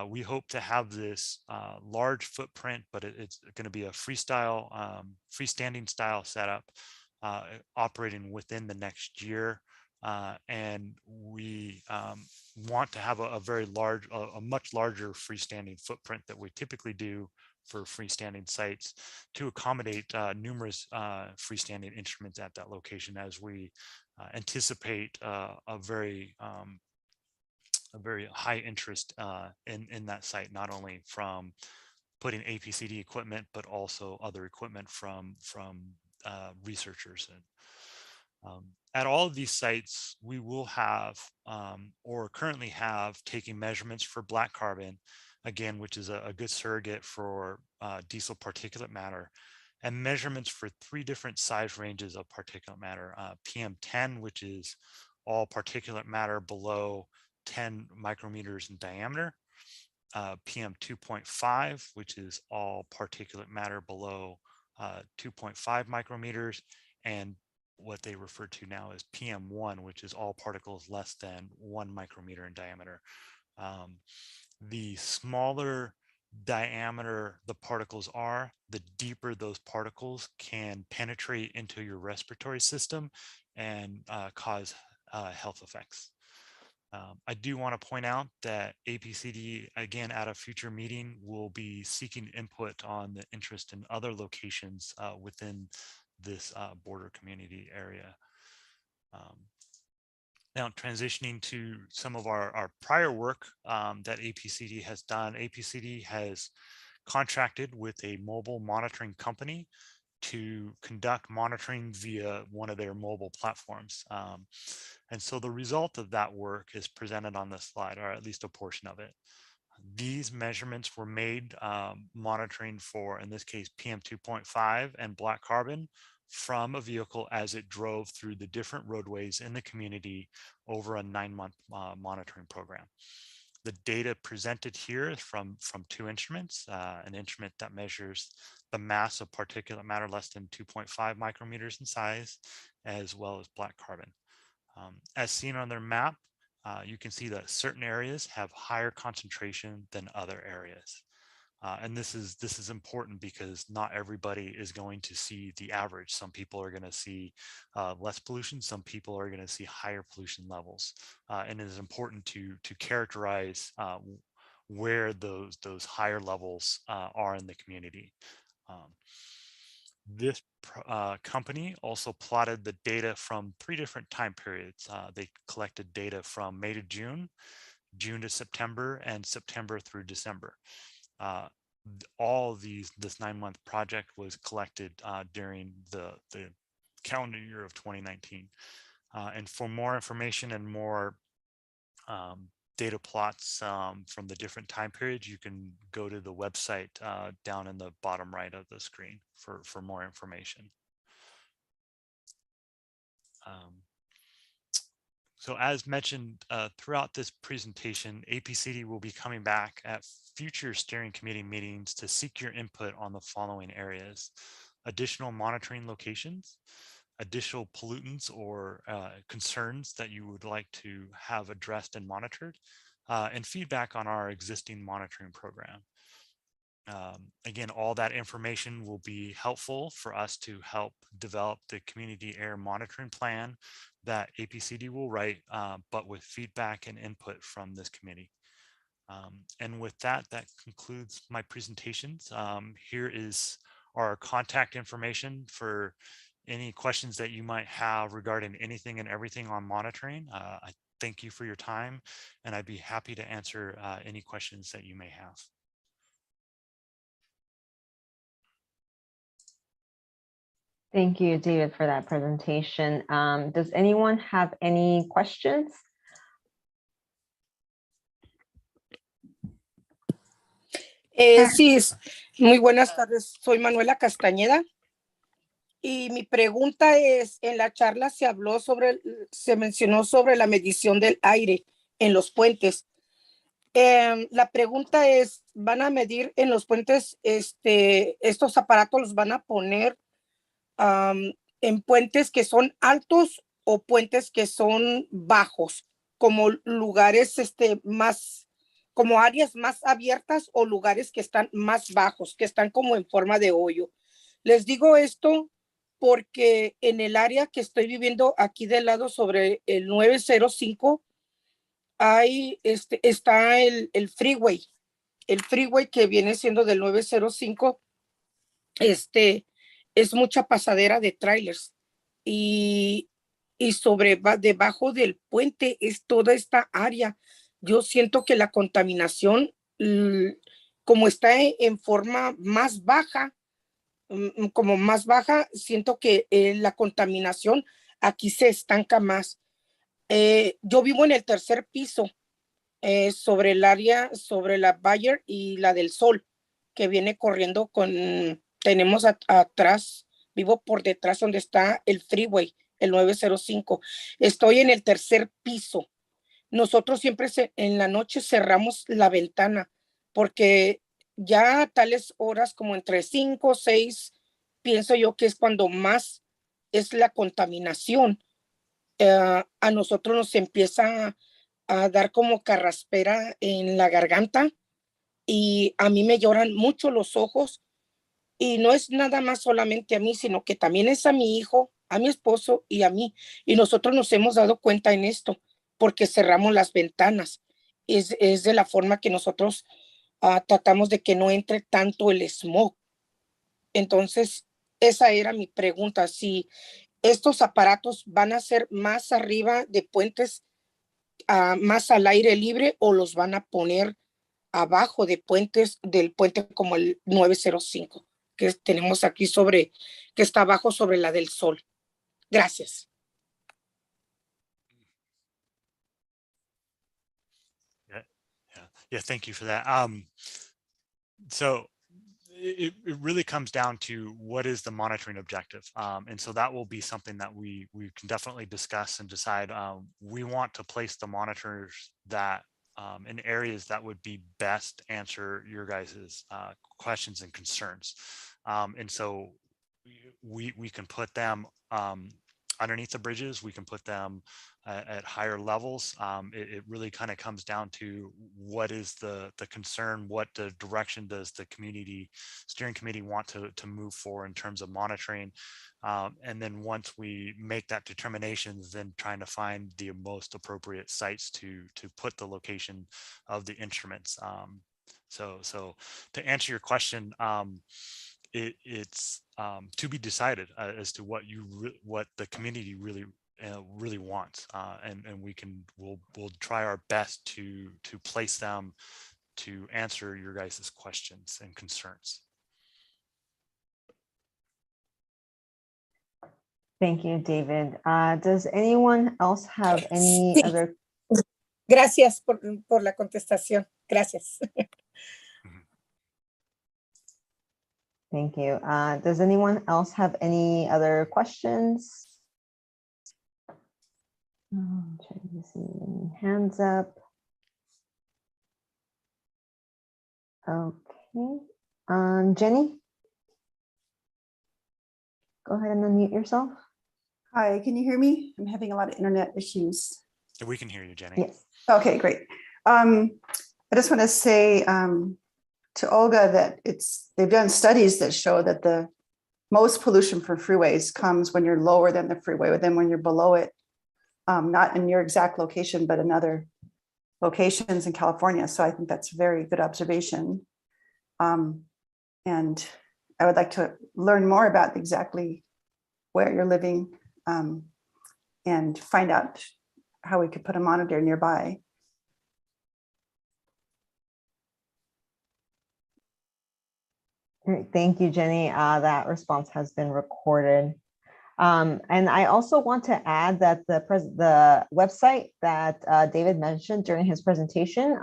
We hope to have this large footprint, but it's going to be a freestanding style setup operating within the next year. And we want to have a much larger freestanding footprint that we typically do for freestanding sites to accommodate numerous freestanding instruments at that location, as we anticipate a very high interest in that site, not only from putting APCD equipment, but also other equipment from researchers. And at all of these sites, we will have or currently have taking measurements for black carbon, again, which is a good surrogate for diesel particulate matter, and measurements for 3 different size ranges of particulate matter: PM10, which is all particulate matter below 10 micrometers in diameter, PM 2.5, which is all particulate matter below 2.5 micrometers, and what they refer to now as PM1, which is all particles less than 1 micrometer in diameter. The smaller diameter the particles are, the deeper those particles can penetrate into your respiratory system and cause health effects. I do want to point out that APCD, again, at a future meeting, will be seeking input on the interest in other locations within this border community area. Now, transitioning to some of our prior work that APCD has done. APCD has contracted with a mobile monitoring company to conduct monitoring via one of their mobile platforms. And so the result of that work is presented on this slide, or at least a portion of it. These measurements were made monitoring for, in this case, PM 2.5 and black carbon from a vehicle as it drove through the different roadways in the community over a 9-month monitoring program. The data presented here is from 2 instruments, an instrument that measures the mass of particulate matter less than 2.5 micrometers in size, as well as black carbon. As seen on their map, you can see that certain areas have higher concentration than other areas. And this is important because not everybody is going to see the average. Some people are going to see less pollution. Some people are going to see higher pollution levels. And it is important to characterize where those higher levels are in the community. This company also plotted the data from 3 different time periods. They collected data from May to June, June to September, and September through December. All of this 9-month project was collected during the calendar year of 2019. And for more information and more data plots from the different time periods, you can go to the website down in the bottom right of the screen for more information. So as mentioned throughout this presentation, APCD will be coming back at future steering committee meetings to seek your input on the following areas: additional monitoring locations, additional pollutants or concerns that you would like to have addressed and monitored, and feedback on our existing monitoring program. Again, all that information will be helpful for us to help develop the community air monitoring plan that APCD will write, but with feedback and input from this committee. And with that, that concludes my presentations. Here is our contact information for any questions that you might have regarding anything and everything on monitoring. I thank you for your time, and I'd be happy to answer any questions that you may have. Thank you, David, for that presentation. Does anyone have any questions? Sí, muy buenas tardes. Soy Manuela Castañeda. Y mi pregunta es, en la charla se mencionó sobre la medición del aire en los puentes. La pregunta es, ¿van a medir en los puentes, estos aparatos los van a poner en puentes que son altos o puentes que son bajos, como lugares como áreas más abiertas o lugares que están más bajos, que están como en forma de hoyo? Les digo esto porque en el área que estoy viviendo aquí del lado sobre el 905, está el freeway que viene siendo del 905, es mucha pasadera de trailers y debajo del puente es toda esta área. Yo siento que la contaminación, como está en forma más baja, siento que la contaminación aquí se estanca más. Yo vivo en el tercer piso, sobre el área, sobre la Bayer y la del Sol, que viene corriendo tenemos atrás, vivo por detrás donde está el freeway, el 905. Estoy en el tercer piso. Nosotros siempre en la noche cerramos la ventana porque ya a tales horas como entre 5 o 6, pienso yo que es cuando más es la contaminación. A nosotros nos empieza a dar como carraspera en la garganta y a mí me lloran mucho los ojos, y no es nada más solamente a mí, sino que también es a mi hijo, a mi esposo y a mí. Y nosotros nos hemos dado cuenta en esto porque cerramos las ventanas. Es de la forma que nosotros tratamos de que no entre tanto el smog. Entonces, esa era mi pregunta, si estos aparatos van a ser más arriba de puentes, más al aire libre, o los van a poner abajo de puentes, del puente como el 905 que tenemos aquí que está abajo sobre la del Sol. Gracias. Yeah, thank you for that. So it really comes down to what is the monitoring objective. And so that will be something that we can definitely discuss and decide. We want to place the monitors that in areas that would be best answer your guys's questions and concerns. And so we can put them underneath the bridges, we can put them at higher levels. It really kind of comes down to what is the concern, what the direction does the community steering committee want to move for in terms of monitoring. And then once we make that determination, then trying to find the most appropriate sites to put the location of the instruments. So to answer your question, it's to be decided as to what the community really wants, and we'll try our best to place them to answer your guys' questions and concerns. Thank you, David. Does anyone else have any Sí. other? Gracias por la contestación. Gracias. Thank you. Does anyone else have any other questions? I'm trying to see any hands up. Okay. Jenny? Go ahead and unmute yourself. Hi, can you hear me? I'm having a lot of internet issues. We can hear you, Jenny. Yes. Okay, great. I just want to say to Olga that they've done studies that show that the most pollution from freeways comes when you're lower than the freeway, but then when you're below it, not in your exact location, but another locations in California. So I think that's a very good observation. And I would like to learn more about exactly where you're living and find out how we could put a monitor nearby. Great. Thank you, Jenny. That response has been recorded. And I also want to add that the website that David mentioned during his presentation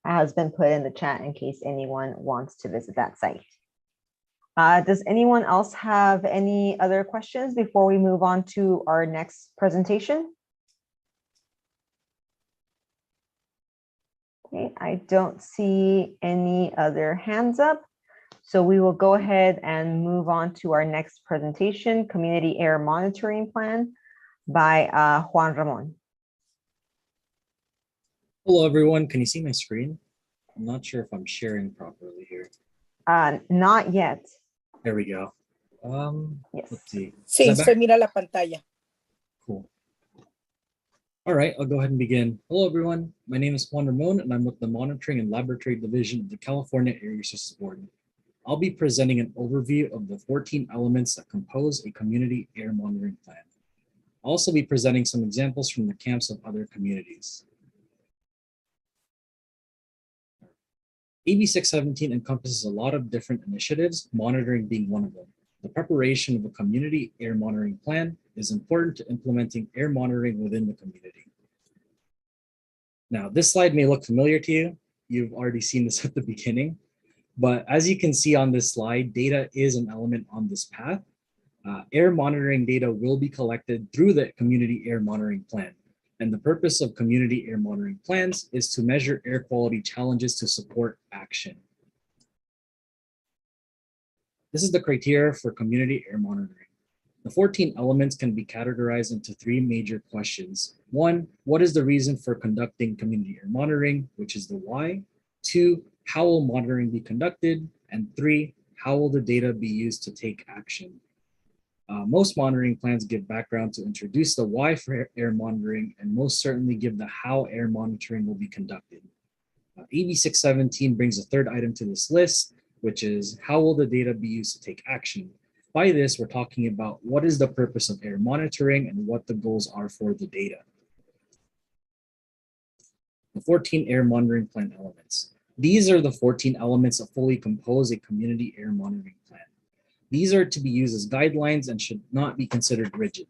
has been put in the chat in case anyone wants to visit that site. Does anyone else have any other questions before we move on to our next presentation? Okay, I don't see any other hands up. So we will go ahead and move on to our next presentation, Community Air Monitoring Plan by Juan Ramon. Hello, everyone. Can you see my screen? I'm not sure if I'm sharing properly here. Not yet. There we go. Yes. Let's see. Sí, Is that se back? mira la pantalla. Cool. All right, I'll go ahead and begin. Hello, everyone. My name is Juan Ramon, and I'm with the Monitoring and Laboratory Division of the California Air Resources Board. I'll be presenting an overview of the 14 elements that compose a community air monitoring plan. I'll also be presenting some examples from the camps of other communities. AB 617 encompasses a lot of different initiatives, monitoring being one of them. The preparation of a community air monitoring plan is important to implementing air monitoring within the community. Now, this slide may look familiar to you. You've already seen this at the beginning, but as you can see on this slide, data is an element on this path. Air monitoring data will be collected through the community air monitoring plan. And the purpose of community air monitoring plans is to measure air quality challenges to support action. This is the criteria for community air monitoring. The 14 elements can be categorized into 3 major questions. 1, what is the reason for conducting community air monitoring, which is the why? 2, how will monitoring be conducted? And 3, how will the data be used to take action? Most monitoring plans give background to introduce the why for air monitoring and most certainly give the how air monitoring will be conducted. AB 617 brings a third item to this list, which is how will the data be used to take action? By this, we're talking about what is the purpose of air monitoring and what the goals are for the data. The 14 air monitoring plan elements. These are the 14 elements that fully compose a community air monitoring plan. These are to be used as guidelines and should not be considered rigid.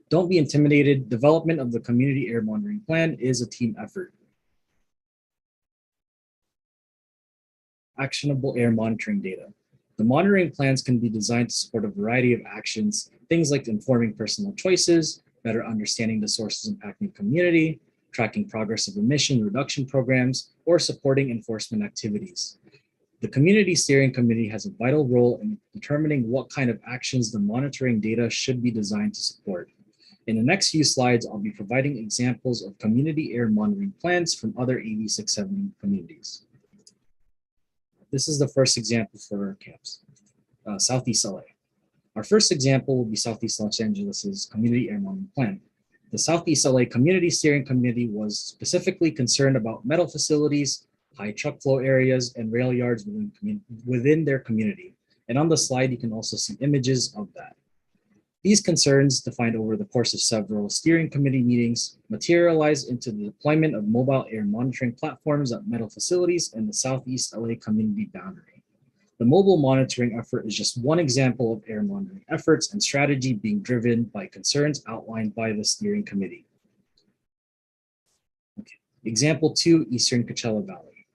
Don't be intimidated. Development of the community air monitoring plan is a team effort. Actionable air monitoring data. The monitoring plans can be designed to support a variety of actions, things like informing personal choices, better understanding the sources impacting the community, tracking progress of emission reduction programs, or supporting enforcement activities. The Community Steering Committee has a vital role in determining what kind of actions the monitoring data should be designed to support. In the next few slides, I'll be providing examples of community air monitoring plans from other AB 670 communities. This is the first example for our camps, Southeast LA. Our first example will be Southeast Los Angeles's community air monitoring plan. The Southeast LA Community Steering Committee was specifically concerned about metal facilities, high truck flow areas, and rail yards within their community. And on the slide, you can also see images of that. These concerns, defined over the course of several steering committee meetings, materialized into the deployment of mobile air monitoring platforms at metal facilities in the Southeast LA community boundary. The mobile monitoring effort is just one example of air monitoring efforts and strategy being driven by concerns outlined by the steering committee. Okay. Example 2, Eastern Coachella Valley.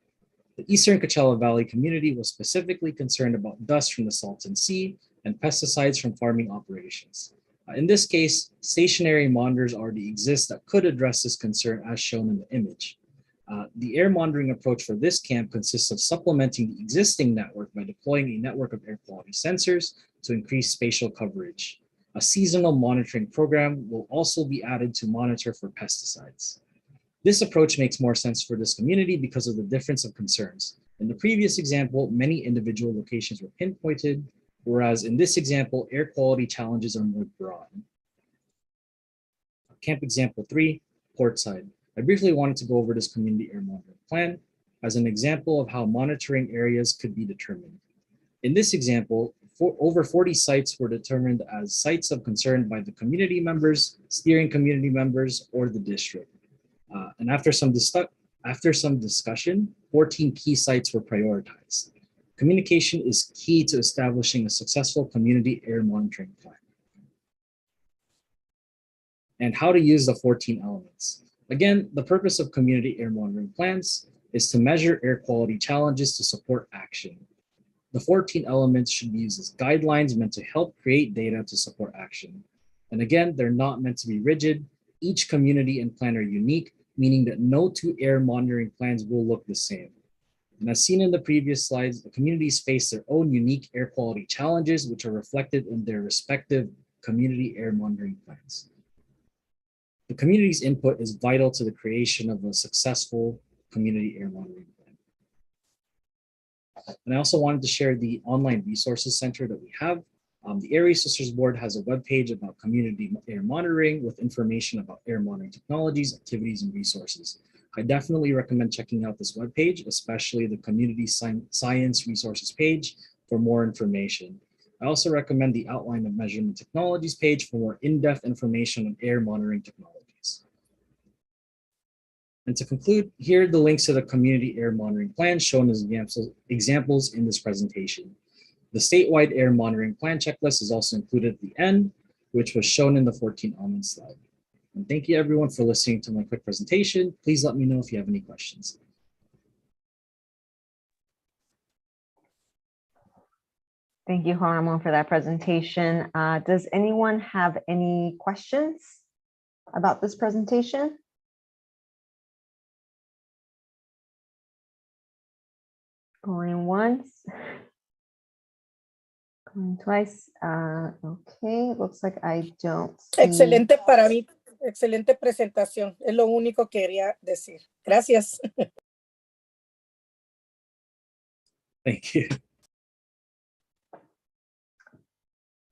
The Eastern Coachella Valley community was specifically concerned about dust from the Salton Sea and pesticides from farming operations. In this case, stationary monitors already exist that could address this concern as shown in the image. The air monitoring approach for this camp consists of supplementing the existing network by deploying a network of air quality sensors to increase spatial coverage. A seasonal monitoring program will also be added to monitor for pesticides. This approach makes more sense for this community because of the difference of concerns. In the previous example, many individual locations were pinpointed, whereas in this example, air quality challenges are more broad. Camp example 3, Portside. I briefly wanted to go over this community air monitoring plan as an example of how monitoring areas could be determined. In this example, over 40 sites were determined as sites of concern by the community members, steering community members, or the district. And after some discussion, 14 key sites were prioritized. Communication is key to establishing a successful community air monitoring plan. And how to use the 14 elements. Again, the purpose of community air monitoring plans is to measure air quality challenges to support action. The 14 elements should be used as guidelines meant to help create data to support action. And again, they're not meant to be rigid. Each community and plan are unique, meaning that no two air monitoring plans will look the same. And as seen in the previous slides, the communities face their own unique air quality challenges, which are reflected in their respective community air monitoring plans. The community's input is vital to the creation of a successful community air monitoring plan. And I also wanted to share the online resources center that we have. The Air Resources Board has a webpage about community air monitoring with information about air monitoring technologies, activities, and resources. I definitely recommend checking out this webpage, especially the Community Science Resources page for more information. I also recommend the Outline of Measurement Technologies page for more in-depth information on air monitoring technologies. And to conclude, here are the links to the community air monitoring plan shown as examples in this presentation. The statewide air monitoring plan checklist is also included at the end, which was shown in the 14 elements slide. And thank you everyone for listening to my quick presentation. Please let me know if you have any questions. Thank you, Juan Ramon, for that presentation. Does anyone have any questions about this presentation? Going once. Going twice. Okay, looks like I don't see. Excelente para mí. Excelente presentación. Es lo único que quería decir. Gracias. Thank you.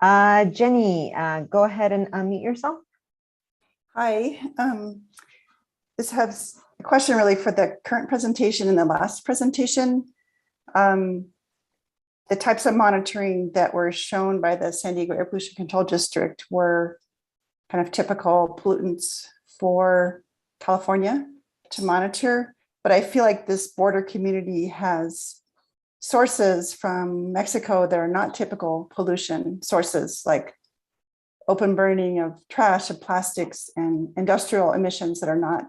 Jenny, go ahead and unmute yourself. Hi, this has a question really for the current presentation and the last presentation. The types of monitoring that were shown by the San Diego Air Pollution Control District were kind of typical pollutants for California to monitor. But I feel like this border community has sources from Mexico that are not typical pollution sources, like open burning of trash and plastics and industrial emissions that are not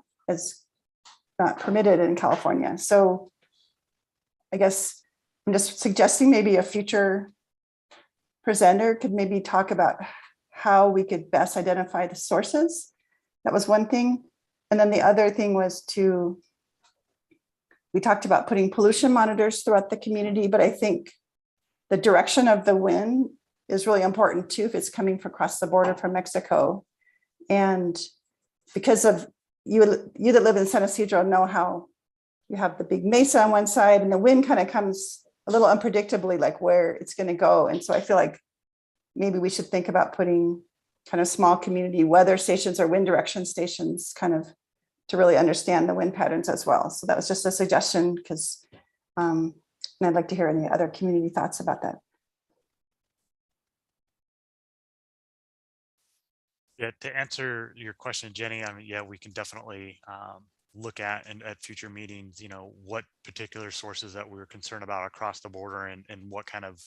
permitted in California. So I guess I'm just suggesting maybe a future presenter could maybe talk about how we could best identify the sources. That was one thing. And then the other thing was we talked about putting pollution monitors throughout the community, but I think the direction of the wind is really important too, if it's coming from across the border from Mexico. And because of you that live in San Isidro know how you have the big mesa on one side and the wind kind of comes a little unpredictably, like where it's going to go. And so I feel like maybe we should think about putting kind of small community weather stations or wind direction stations kind of to really understand the wind patterns as well. So that was just a suggestion because and I'd like to hear any other community thoughts about that. Yeah, to answer your question, Jenny, I mean, yeah, we can definitely look at future meetings, you know, what particular sources that we're concerned about across the border and what kind of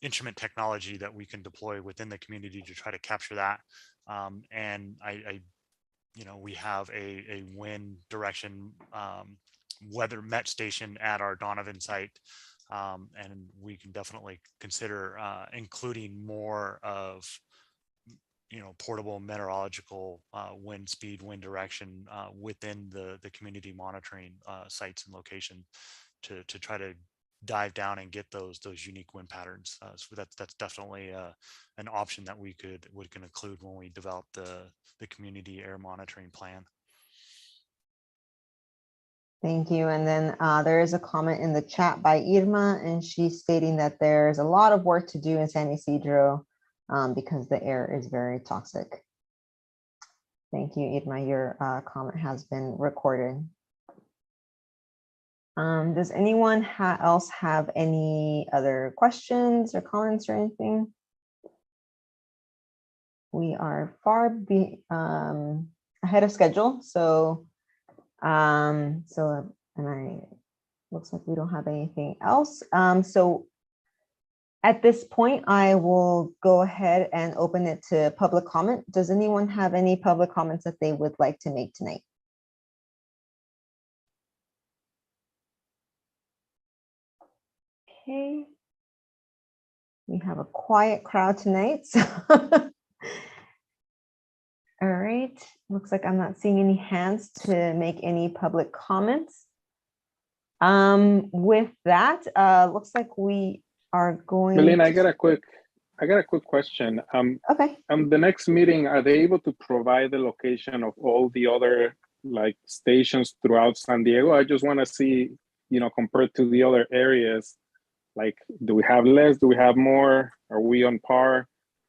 instrument technology that we can deploy within the community to try to capture that. And I you know, we have a wind direction weather met station at our Donovan site. And we can definitely consider including more of, you know, portable meteorological wind speed, wind direction within the community monitoring sites and location to try to dive down and get those unique wind patterns. So that's definitely an option that we can include when we develop the community air monitoring plan. Thank you. And then there is a comment in the chat by Irma, and she's stating that there's a lot of work to do in San Isidro because the air is very toxic. Thank you, Irma. Your comment has been recorded. Does anyone else have any other questions or comments or anything? We are far ahead of schedule, so looks like we don't have anything else. So at this point, I will go ahead and open it to public comment. Does anyone have any public comments that they would like to make tonight? Okay. We have a quiet crowd tonight. So all right. Looks like I'm not seeing any hands to make any public comments. With that, looks like we are going. Melina, I got a quick question. Okay. The next meeting, are they able to provide the location of all the other like stations throughout San Diego? I just want to see, compared to the other areas, like, do we have less? Do we have more? Are we on par?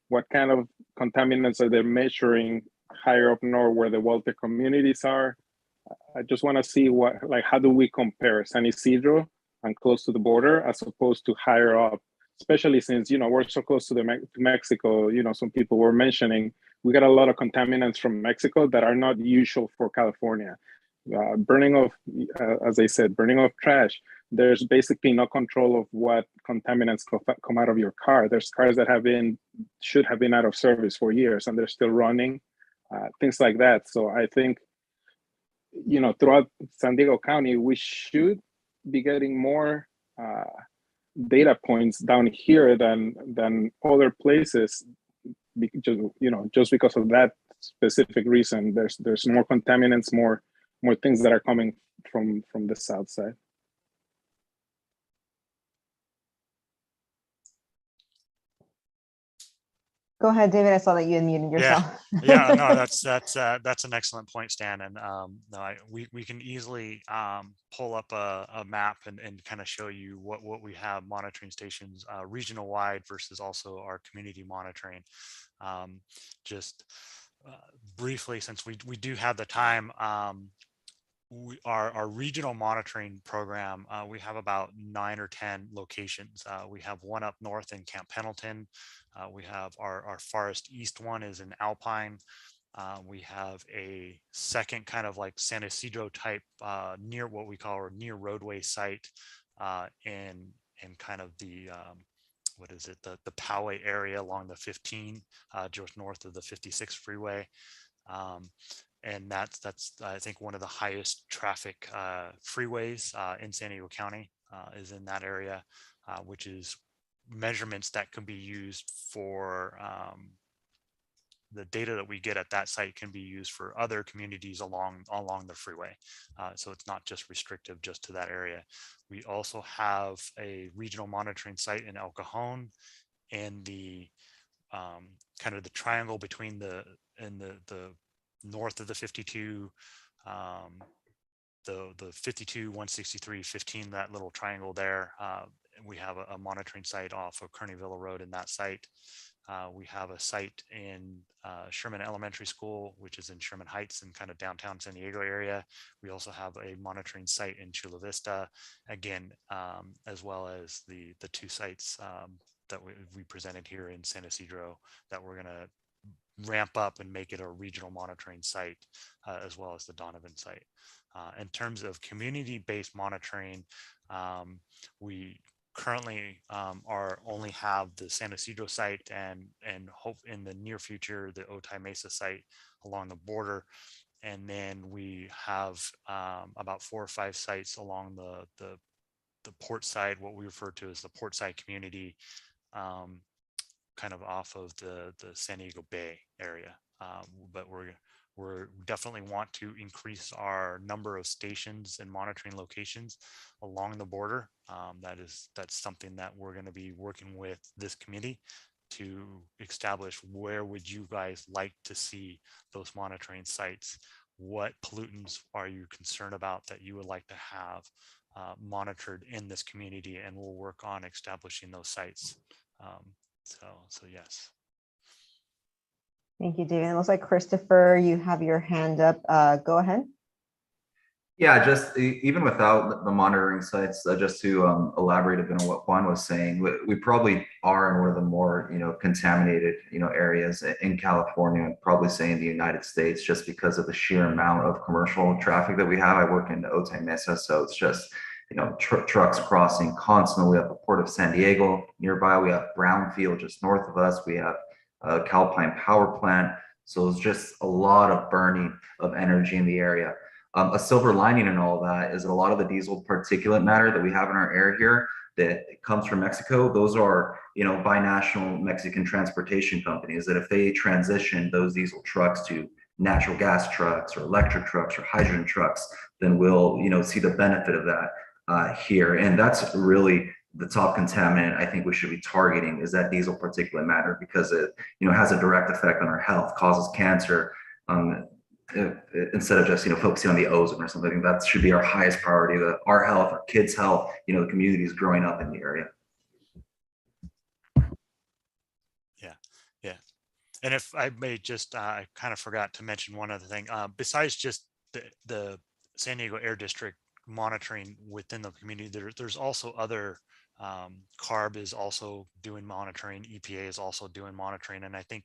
What kind of contaminants are they measuring higher up north where the Walter communities are? I just want to see how do we compare San Isidro and close to the border as opposed to higher up, especially since, we're so close to Mexico. Some people were mentioning we got a lot of contaminants from Mexico that are not usual for California. Burning of, as I said, burning of trash. There's basically no control of what contaminants come out of your car. There's cars that should have been out of service for years and they're still running, things like that. So I think, throughout San Diego County, we should be getting more data points down here than other places, just because of that specific reason. There's more contaminants, more things that are coming from the south side. Go ahead, David. I saw that you unmuted yourself. Yeah, no, that's an excellent point, Stan. And we can easily pull up a map and kind of show you what we have monitoring stations regional wide versus also our community monitoring. Just briefly, since we do have the time, our regional monitoring program, we have about 9 or 10 locations. We have one up north in Camp Pendleton. We have our farthest east one is in Alpine. We have a second kind of like San Isidro type near what we call our near roadway site in kind of the the Poway area along the 15 just north of the 56 freeway. And that's I think one of the highest traffic freeways in San Diego County is in that area, which is measurements that can be used for the data that we get at that site can be used for other communities along the freeway. So it's not just restrictive just to that area. We also have a regional monitoring site in El Cajon in the kind of the triangle between the north of the 52, the 52, 163, 15, that little triangle there. We have a monitoring site off of Kearney Villa Road in that site. We have a site in Sherman Elementary School, which is in Sherman Heights in kind of downtown San Diego area. We also have a monitoring site in Chula Vista, again, as well as the two sites that we presented here in San Isidro that we're going to ramp up and make it a regional monitoring site, as well as the Donovan site. In terms of community-based monitoring, we currently only have the San Isidro site and hope in the near future the Otay Mesa site along the border, and then we have about 4 or 5 sites along the port side, what we refer to as the port side community, kind of off of the San Diego Bay area. But we're definitely want to increase our number of stations and monitoring locations along the border. That's something that we're going to be working with this committee to establish where would you guys like to see those monitoring sites. What pollutants are you concerned about that you would like to have monitored in this community, and we'll work on establishing those sites. So yes. Thank you, David. It looks like Christopher, you have your hand up. Go ahead. Yeah, just even without the monitoring sites, just to elaborate a bit on what Juan was saying, we probably are in one of the more, contaminated, areas in California, and probably say in the United States, just because of the sheer amount of commercial traffic that we have. I work in Otay Mesa, so it's just, trucks crossing constantly. We have the Port of San Diego nearby. We have Brownfield just north of us. We have Calpine Power Plant. So it's just a lot of burning of energy in the area. A silver lining in all of that is that a lot of the diesel particulate matter that we have in our air here that comes from Mexico, those are, binational Mexican transportation companies that if they transition those diesel trucks to natural gas trucks or electric trucks or hydrogen trucks, then we'll, see the benefit of that here. And that's really the top contaminant I think we should be targeting is that diesel particulate matter because it, has a direct effect on our health, causes cancer. Instead of just focusing on the ozone or something. I think that should be our highest priority, our health, our kids' health, the communities growing up in the area. Yeah. And if I may just, I kind of forgot to mention one other thing. Besides just the San Diego Air District monitoring within the community, there's also other, CARB is also doing monitoring, EPA is also doing monitoring, and I think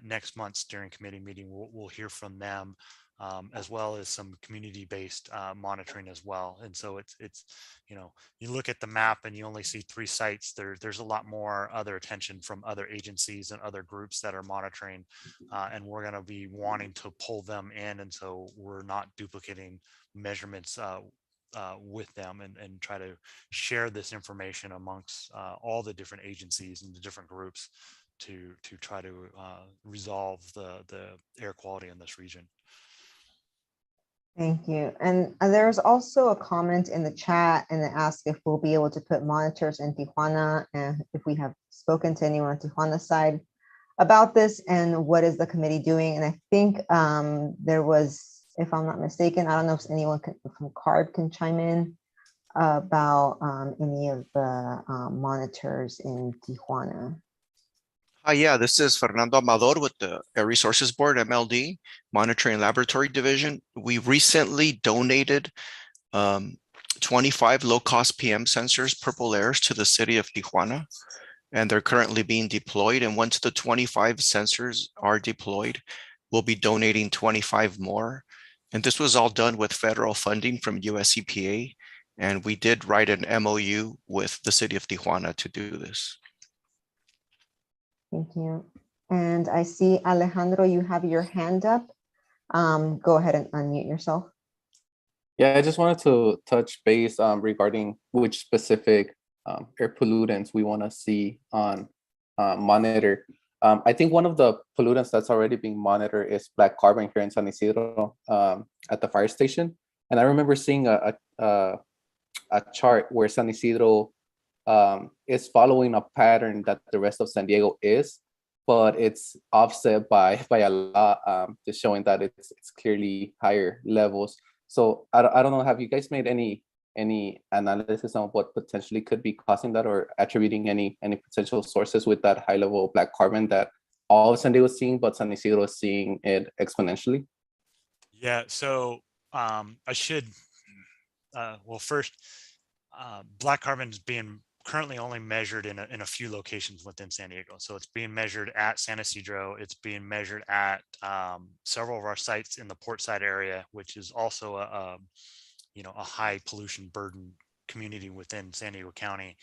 next month's steering committee meeting we'll hear from them, as well as some community-based monitoring as well. And so it's you look at the map and you only see 3 sites. There's a lot more other attention from other agencies and other groups that are monitoring, and we're going to be wanting to pull them in, and so we're not duplicating measurements with them and try to share this information amongst all the different agencies and the different groups to try to resolve the air quality in this region. Thank you. And there's also a comment in the chat, and it asks if we'll be able to put monitors in Tijuana and if we have spoken to anyone on Tijuana side about this and what is the committee doing. And I think there was, if I'm not mistaken, I don't know if anyone from CARB can chime in about any of the monitors in Tijuana. Hi, yeah, this is Fernando Amador with the Air Resources Board, MLD, Monitoring Laboratory Division. We recently donated 25 low-cost PM sensors, Purple Airs, to the city of Tijuana, and they're currently being deployed. And once the 25 sensors are deployed, we'll be donating 25 more. And this was all done with federal funding from US EPA. And we did write an MOU with the city of Tijuana to do this. Thank you. And I see Alejandro, you have your hand up. Go ahead and unmute yourself. Yeah, I just wanted to touch base regarding which specific air pollutants we want to see on monitor. I think one of the pollutants that's already being monitored is black carbon here in San Isidro at the fire station. And I remember seeing a chart where San Isidro is following a pattern that the rest of San Diego is, but it's offset by a lot, just showing that it's clearly higher levels. So I don't know, have you guys made any analysis on what potentially could be causing that, or attributing any potential sources with that high level of black carbon that all of San Diego is seeing, but San Isidro is seeing it exponentially? Yeah, so I should, well, first, black carbon is being currently only measured in a few locations within San Diego. So it's being measured at San Isidro. It's being measured at several of our sites in the Portside area, which is also a high pollution burden community within San Diego County.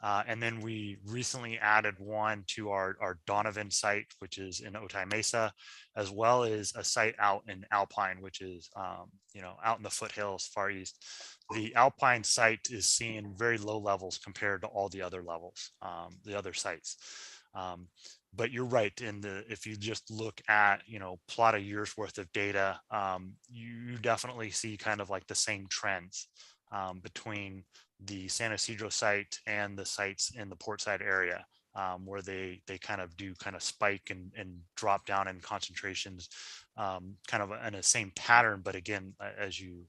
And then we recently added one to our Donovan site, which is in Otay Mesa, as well as a site out in Alpine, which is, out in the foothills far east. The Alpine site is seeing very low levels compared to all the other levels, the other sites. But you're right, if you just look at, plot a year's worth of data, you definitely see kind of like the same trends between the San Isidro site and the sites in the Portside area, where they kind of spike and drop down in concentrations, kind of in the same pattern. But again, as you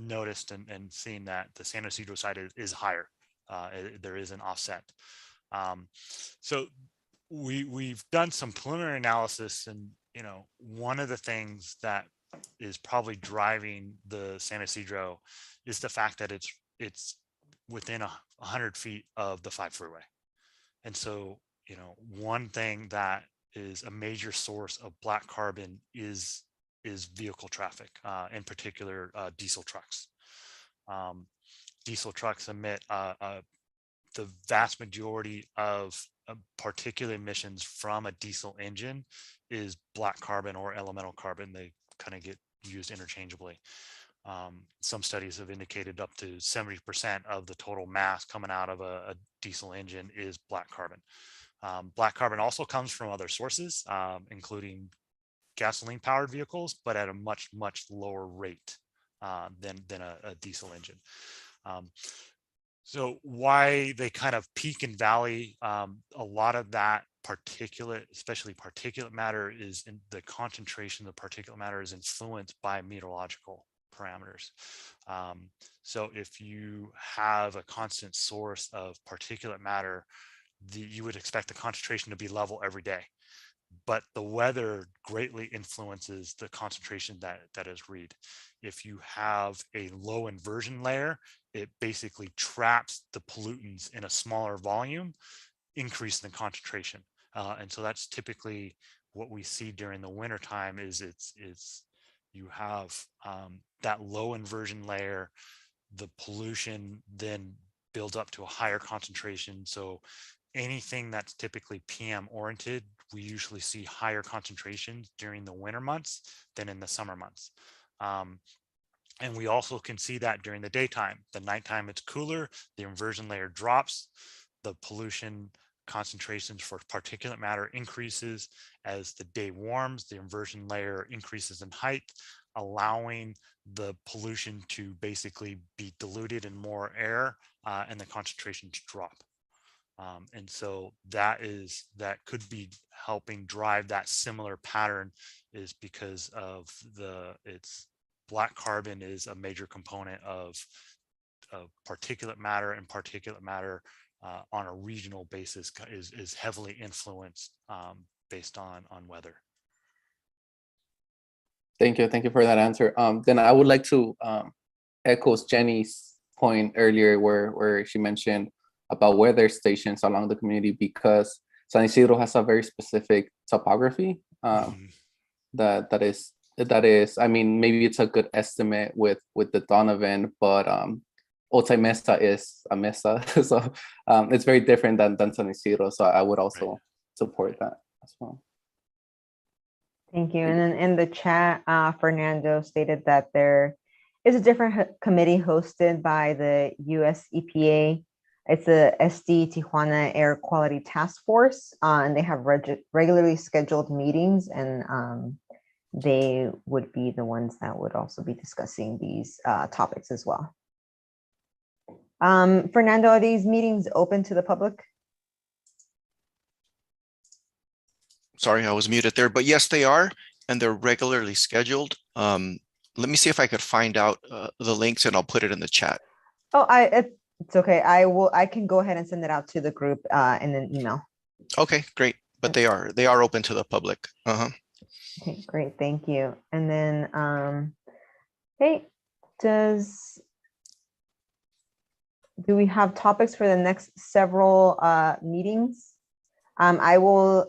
noticed and seen, that the San Isidro site is higher. There is an offset. So we've done some preliminary analysis, and one of the things that is probably driving the San Isidro is the fact that it's within 100 feet of the 5 freeway. And so, one thing that is a major source of black carbon is vehicle traffic, in particular diesel trucks. Diesel trucks emit the vast majority of particulate emissions from a diesel engine is black carbon or elemental carbon. They kind of get used interchangeably. Some studies have indicated up to 70% of the total mass coming out of a diesel engine is black carbon. Black carbon also comes from other sources, including gasoline powered vehicles, but at a much lower rate than a diesel engine. So why they kind of peak and valley, a lot of that particulate, especially particulate matter, is in the concentration of particulate matter is influenced by meteorological parameters. So if you have a constant source of particulate matter, you would expect the concentration to be level every day. But the weather greatly influences the concentration that is read. If you have a low inversion layer, it basically traps the pollutants in a smaller volume, increasing the concentration. And so that's typically what we see during the winter time is you have that low inversion layer, the pollution then builds up to a higher concentration. So anything that's typically PM oriented, we usually see higher concentrations during the winter months than in the summer months. And we also can see that during the daytime. The nighttime it's cooler, the inversion layer drops, the pollution concentrations for particulate matter increases. As the day warms, the inversion layer increases in height, allowing the pollution to basically be diluted in more air and the concentrations drop. And so that could be helping drive that similar pattern, is because of black carbon is a major component of particulate matter, and particulate matter on a regional basis is heavily influenced based on weather. Thank you for that answer. Then I would like to echo Jenny's point earlier where she mentioned about weather stations along the community, because San Isidro has a very specific topography that is, I mean, maybe it's a good estimate with the Donovan, but Otay Mesa is a mesa. So it's very different than San Isidro. So I would also support that as well. Thank you. And then in the chat, Fernando stated that there is a different committee hosted by the US EPA. It's the SD Tijuana Air Quality Task Force, and they have regularly scheduled meetings, and they would be the ones that would also be discussing these topics as well. Fernando, are these meetings open to the public? Sorry, I was muted there, but yes, they are, and they're regularly scheduled. Let me see if I could find out the links, and I'll put it in the chat. Oh, it's okay. I can go ahead and send it out to the group in an email. Okay, great. But they are open to the public. Okay, great. Thank you. And then, hey, do we have topics for the next several meetings? I will,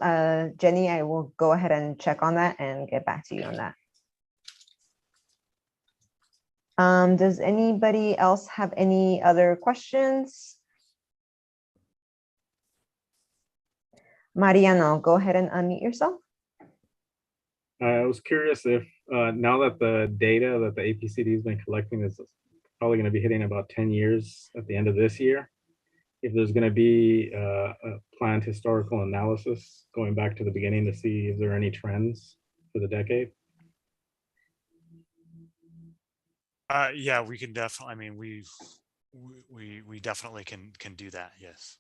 Jenny, I will go ahead and check on that and get back to you on that. Does anybody else have any other questions? Mariano, go ahead and unmute yourself. I was curious if now that the data that the APCD has been collecting is probably going to be hitting about 10 years at the end of this year, if there's going to be a planned historical analysis going back to the beginning to see if there are any trends for the decade. Yeah, we can definitely. I mean, we definitely can do that. Yes,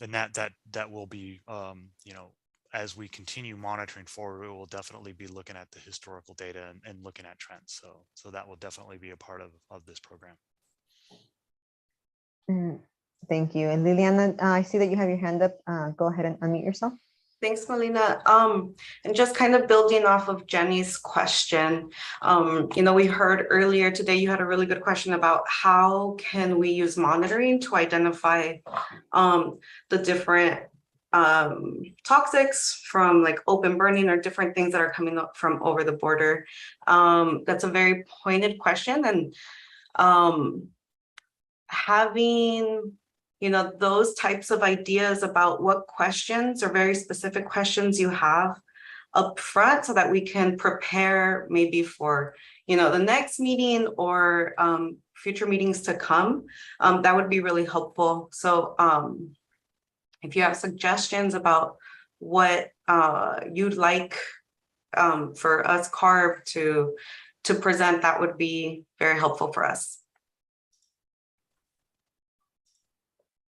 and that will be, you know, as we continue monitoring forward, we will definitely be looking at the historical data and looking at trends. So that will definitely be a part of this program. Thank you. And Liliana, I see that you have your hand up. Go ahead and unmute yourself. Thanks, Melina. And just kind of building off of Jenny's question, we heard earlier today, you had a really good question about how can we use monitoring to identify the different toxics from like open burning or different things that are coming up from over the border. That's a very pointed question, and having those types of ideas about what questions or very specific questions you have up front so that we can prepare maybe for the next meeting or future meetings to come, that would be really helpful. So if you have suggestions about what you'd like for us CARB to present, that would be very helpful for us.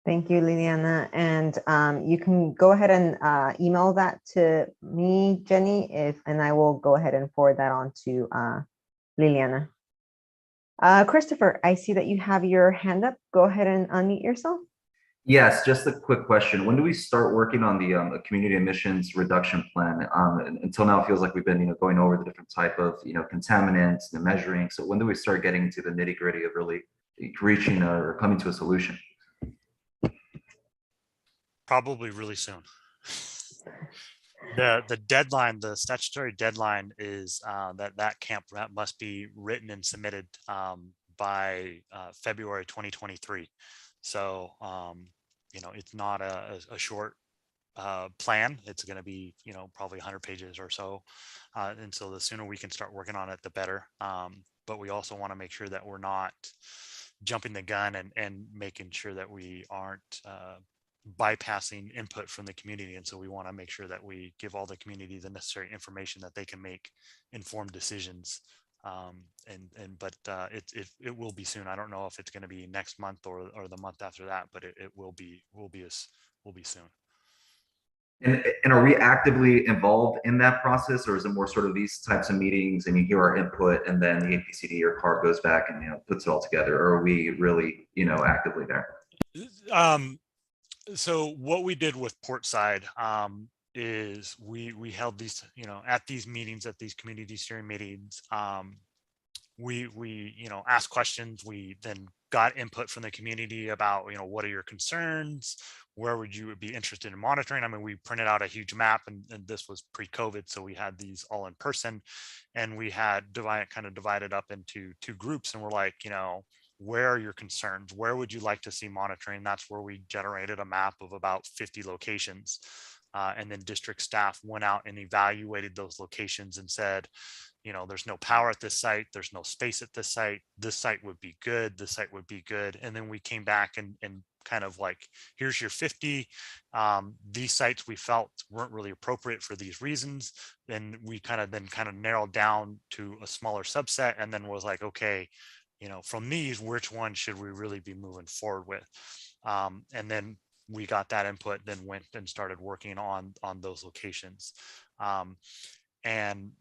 Thank you, Liliana. And you can go ahead and email that to me, Jenny, and I will go ahead and forward that on to Liliana. Christopher, I see that you have your hand up. Go ahead and unmute yourself. Yes, just a quick question. When do we start working on the community emissions reduction plan? Until now, it feels like we've been, going over the different type of, contaminants, the measuring. So when do we start getting into the nitty gritty of really reaching or coming to a solution? Probably really soon. The deadline, the statutory deadline is that camp must be written and submitted by February 2023. So it's not a short plan. It's going to be probably 100 pages or so, and so the sooner we can start working on it, the better. But we also want to make sure that we're not jumping the gun and making sure that we aren't bypassing input from the community. And so we want to make sure that we give all the community the necessary information that they can make informed decisions. But it will be soon. I don't know if it's going to be next month or the month after that, but it will be soon. And are we actively involved in that process, or is it more sort of these types of meetings and you hear our input and then the APCD or CARB goes back and puts it all together, or are we really actively there? So what we did with Portside is we held these, at these meetings, at these community steering meetings, we asked questions. We then got input from the community about, what are your concerns? Where would you be interested in monitoring? I mean, we printed out a huge map, and this was pre-COVID, so we had these all in person, and we had divided up into two groups, and we're like, where are your concerns? Where would you like to see monitoring? That's where we generated a map of about 50 locations. And then district staff went out and evaluated those locations and said, there's no power at this site. There's no space at this site. This site would be good. This site would be good. And then we came back and kind of like, here's your 50. These sites we felt weren't really appropriate for these reasons. Then we kind of narrowed down to a smaller subset, and then was like, okay, from these, which one should we really be moving forward with? And then we got that input, then went and started working on those locations. And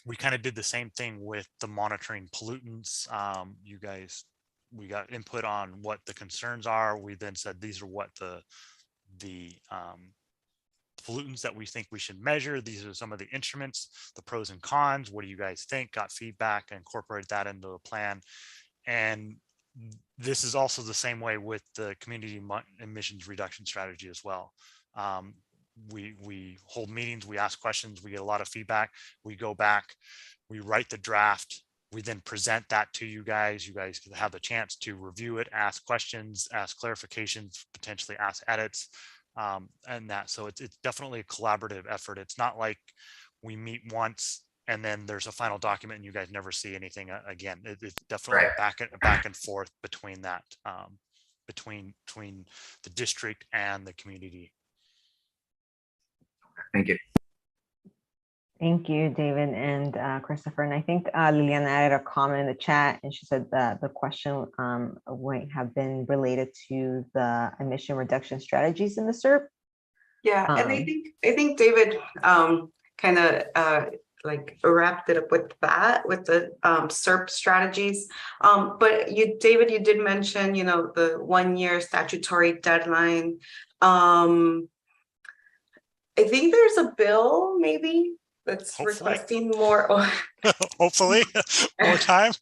we kind of did the same thing with the monitoring pollutants. We got input on what the concerns are. We then said, these are what the pollutants that we think we should measure. These are some of the instruments, the pros and cons. What do you guys think? Got feedback, incorporated that into the plan. And this is also the same way with the community emissions reduction strategy as well. We hold meetings, we ask questions, we get a lot of feedback, we go back, we write the draft, we then present that to you guys. You guys have the chance to review it, ask questions, ask clarifications, potentially ask edits. And that, so it's definitely a collaborative effort. It's not like we meet once and then there's a final document and you guys never see anything again. It's definitely back and forth between that, between the district and the community. Thank you. Thank you, David and Christopher. And I think Liliana added a comment in the chat, and she said that the question might have been related to the emission reduction strategies in the SERP. Yeah, and I think David kind of like wrapped it up with that, with the SERP strategies. But David, you did mention, you know, the 1-year statutory deadline. I think there's a bill maybe that's requesting more. Hopefully more time.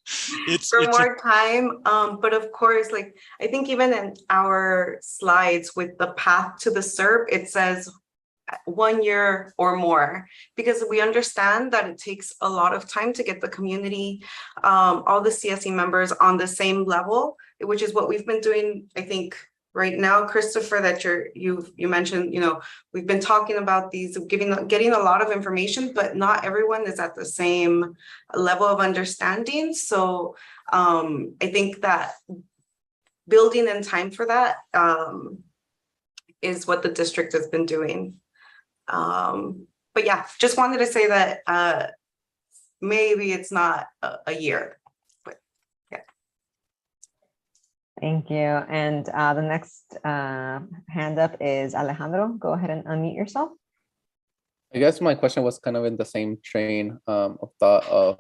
More time. But of course, like I think even in our slides with the path to the SERP, it says 1 year or more, because we understand that it takes a lot of time to get the community, all the CSE members on the same level, which is what we've been doing, I think, right now, Christopher, that you mentioned, you know, we've been talking about these, getting a lot of information, but not everyone is at the same level of understanding. So I think that building in time for that is what the district has been doing. But yeah, just wanted to say that maybe it's not a year. Thank you. And the next hand up is Alejandro. Go ahead and unmute yourself. I guess my question was kind of in the same train of thought of,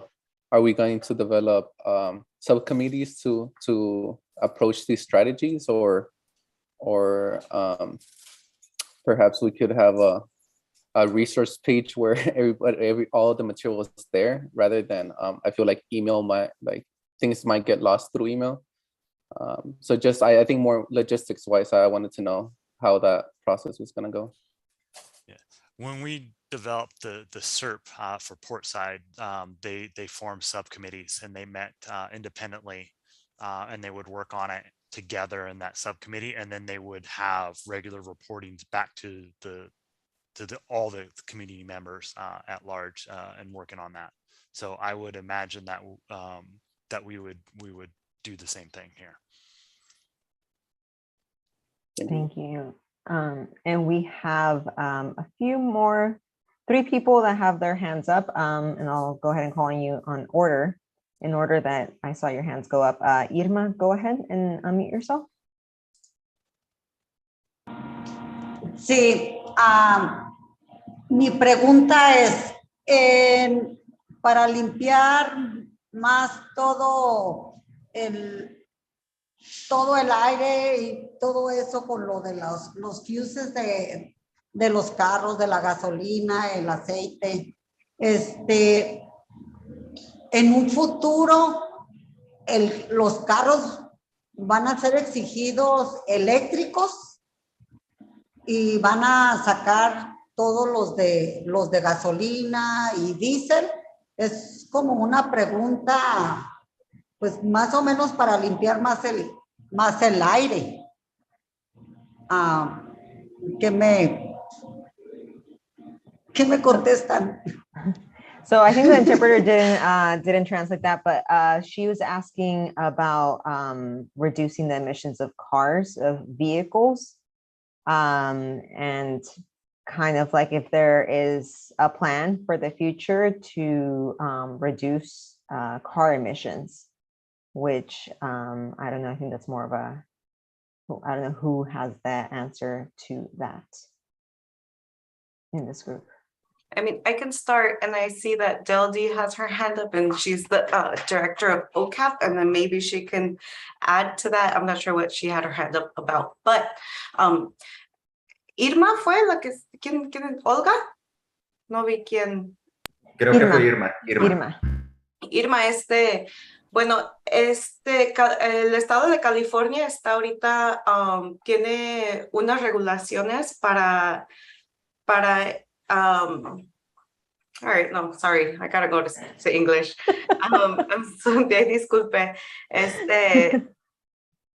are we going to develop subcommittees to approach these strategies, or perhaps we could have a resource page where all the material is there, rather than I feel like things might get lost through email. So just I think more logistics wise, I wanted to know how that process was going to go. Yeah, when we developed the SERP for Portside, they formed subcommittees and they met independently, and they would work on it together in that subcommittee, and then they would have regular reportings back to all the community members at large and working on that. So I would imagine that that we would do the same thing here. Thank you. And we have a few more, 3 people that have their hands up, and I'll go ahead and call on you in order that I saw your hands go up. Irma, go ahead and unmute yourself. Sí, mi pregunta es, para limpiar más todo el aire y todo eso con lo de los fuses de los carros, de la gasolina, el aceite, en un futuro los carros van a ser exigidos eléctricos y van a sacar todos los de gasolina y diésel. Es como una pregunta, pues más o menos para limpiar más el aire. ¿Qué me contestan? So I think the interpreter didn't translate that, but she was asking about reducing the emissions of cars, of vehicles, and kind of like if there is a plan for the future to reduce car emissions, which I don't know, I think that's more of a, I don't know who has the answer to that in this group. I mean, I can start, and I see that Deldy has her hand up, and she's the director of OCAP, and then maybe she can add to that. I'm not sure what she had her hand up about, but Irma fue la que, ¿quién? ¿Olga? No vi quién. Creo que fue Irma. Irma, bueno, el estado de California está ahorita, tiene unas regulaciones para all right, no, sorry, I gotta go to English. Disculpe.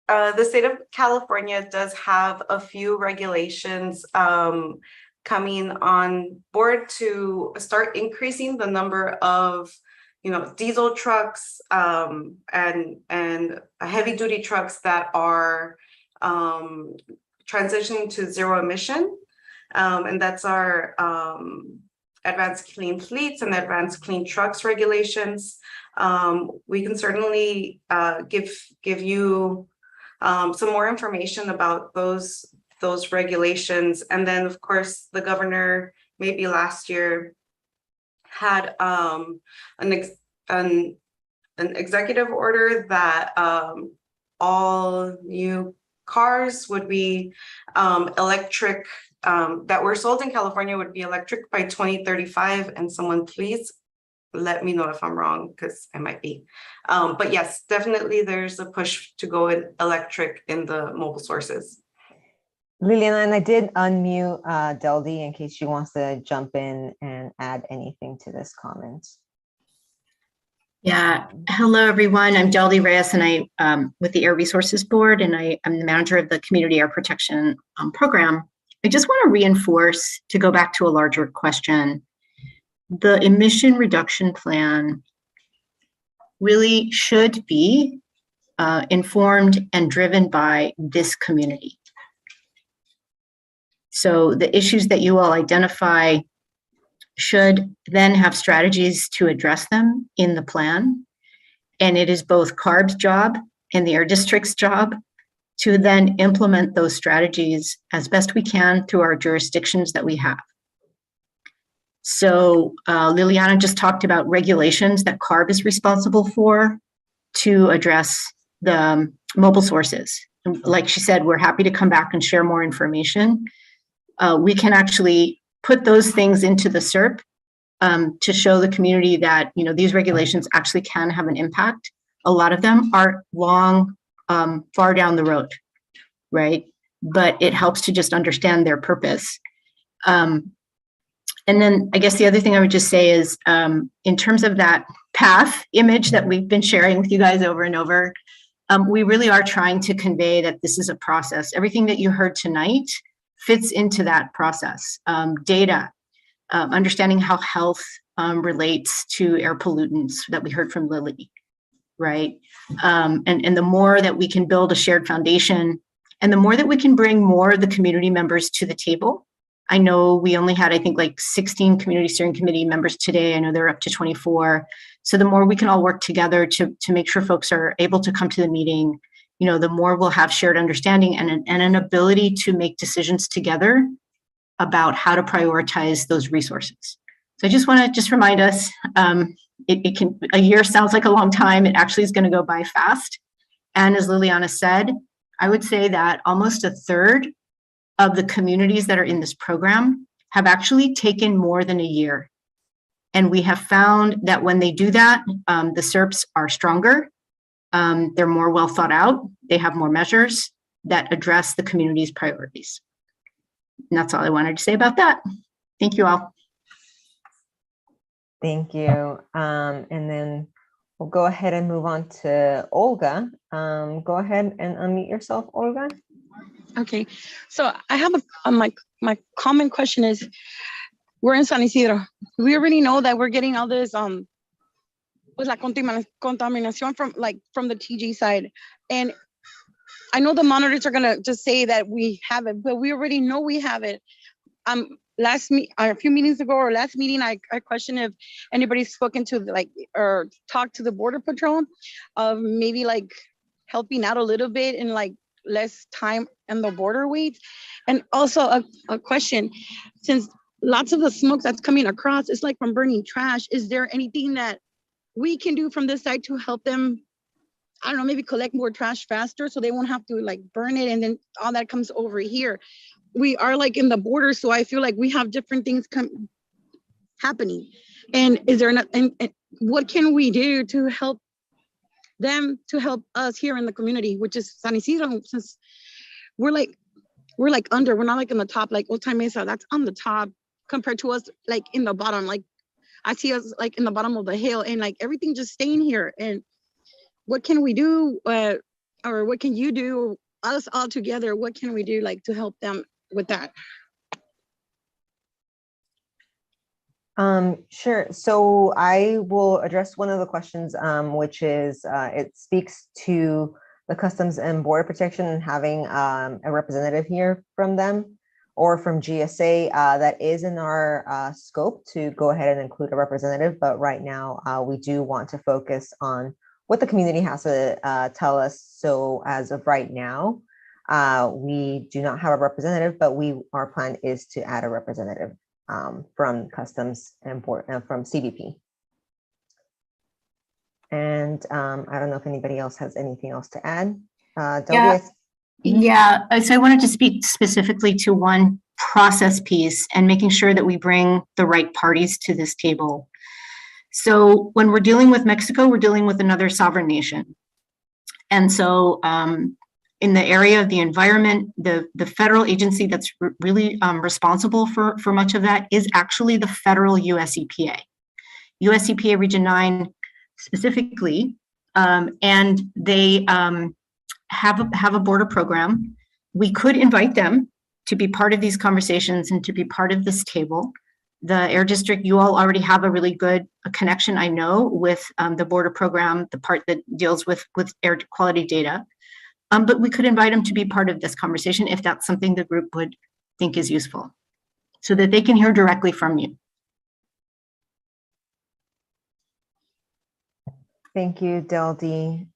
The state of California does have a few regulations coming on board to start increasing the number of, diesel trucks and heavy duty trucks that are transitioning to zero emission. And that's our advanced clean fleets and advanced clean trucks regulations. We can certainly give you some more information about those regulations. And then, of course, the governor, maybe last year, had an executive order that all new cars would be electric, that were sold in California would be electric by 2035. And someone please let me know if I'm wrong, because I might be. But yes, definitely there's a push to go electric in the mobile sources. Liliana, and I did unmute Deldy in case she wants to jump in and add anything to this comment. Yeah, hello everyone. I'm Deldy Reyes, and I'm with the Air Resources Board, and I'm the manager of the Community Air Protection Program. I just want to reinforce, to go back to a larger question, the emission reduction plan really should be informed and driven by this community. So the issues that you all identify should then have strategies to address them in the plan. And it is both CARB's job and the Air District's job to then implement those strategies as best we can through our jurisdictions that we have. So Liliana just talked about regulations that CARB is responsible for to address the mobile sources. Like she said, we're happy to come back and share more information. We can actually put those things into the SERP to show the community that, you know, these regulations actually can have an impact. A lot of them are long, far down the road, right? But it helps to just understand their purpose. And then I guess the other thing I would just say is, in terms of that path image that we've been sharing with you guys over and over, we really are trying to convey that this is a process. Everything that you heard tonight fits into that process. Data, understanding how health relates to air pollutants that we heard from Lily, right? And the more that we can build a shared foundation, and the more that we can bring more of the community members to the table. I know we only had, I think, like 16 community steering committee members today. I know they're up to 24. So the more we can all work together to make sure folks are able to come to the meeting, you know, the more we'll have shared understanding and an ability to make decisions together about how to prioritize those resources. So I just want to remind us, a year sounds like a long time. It actually is going to go by fast. And as Liliana said, I would say that almost a third of the communities that are in this program have actually taken more than a year. And we have found that when they do that, the SERPs are stronger. They're more well thought out. They have more measures that address the community's priorities. And that's all I wanted to say about that. Thank you all. Thank you. And then we'll go ahead and move on to Olga. Go ahead and unmute yourself, Olga. Okay, so I have my common question is, we're in San Isidro. We already know that we're getting all this pues la contaminación from the TG side, and I know the monitors are gonna just say that we have it, but we already know we have it. A few meetings ago or last meeting, I questioned if anybody's spoken to or talked to the Border Patrol of maybe helping out a little bit in less time in the border waits. And also a question, since lots of the smoke that's coming across is from burning trash, is there anything that we can do from this side to help them, I don't know, maybe collect more trash faster so they won't have to burn it and then all that comes over here? We are in the border, so I feel like we have different things happening. And is there and what can we do to help them, to help us here in the community, which is San Isidro, since we're under, we're not in the top, Old Time Mesa, that's on the top compared to us in the bottom. I see us in the bottom of the hill, and everything just staying here. And what can we do, or what can you do, us all together, what can we do to help them with that? Sure. So I will address one of the questions, which is it speaks to the Customs and Border Protection and having a representative here from them or from GSA. That is in our scope to go ahead and include a representative, but right now we do want to focus on what the community has to tell us. So as of right now, we do not have a representative, but our plan is to add a representative from customs and from CBP. And I don't know if anybody else has anything else to add. Yeah. Delby, Yeah, so I wanted to speak specifically to one process piece and making sure that we bring the right parties to this table. So when we're dealing with Mexico, we're dealing with another sovereign nation. And so in the area of the environment, the federal agency that's really responsible for much of that is actually the federal US EPA. US EPA Region 9 specifically, and they have a border program. We could invite them to be part of these conversations and to be part of this table. The Air District, you all already have a really good connection, I know, with the border program, the part that deals with air quality data. But we could invite them to be part of this conversation if that's something the group would think is useful, so that they can hear directly from you. thank you, Deldy.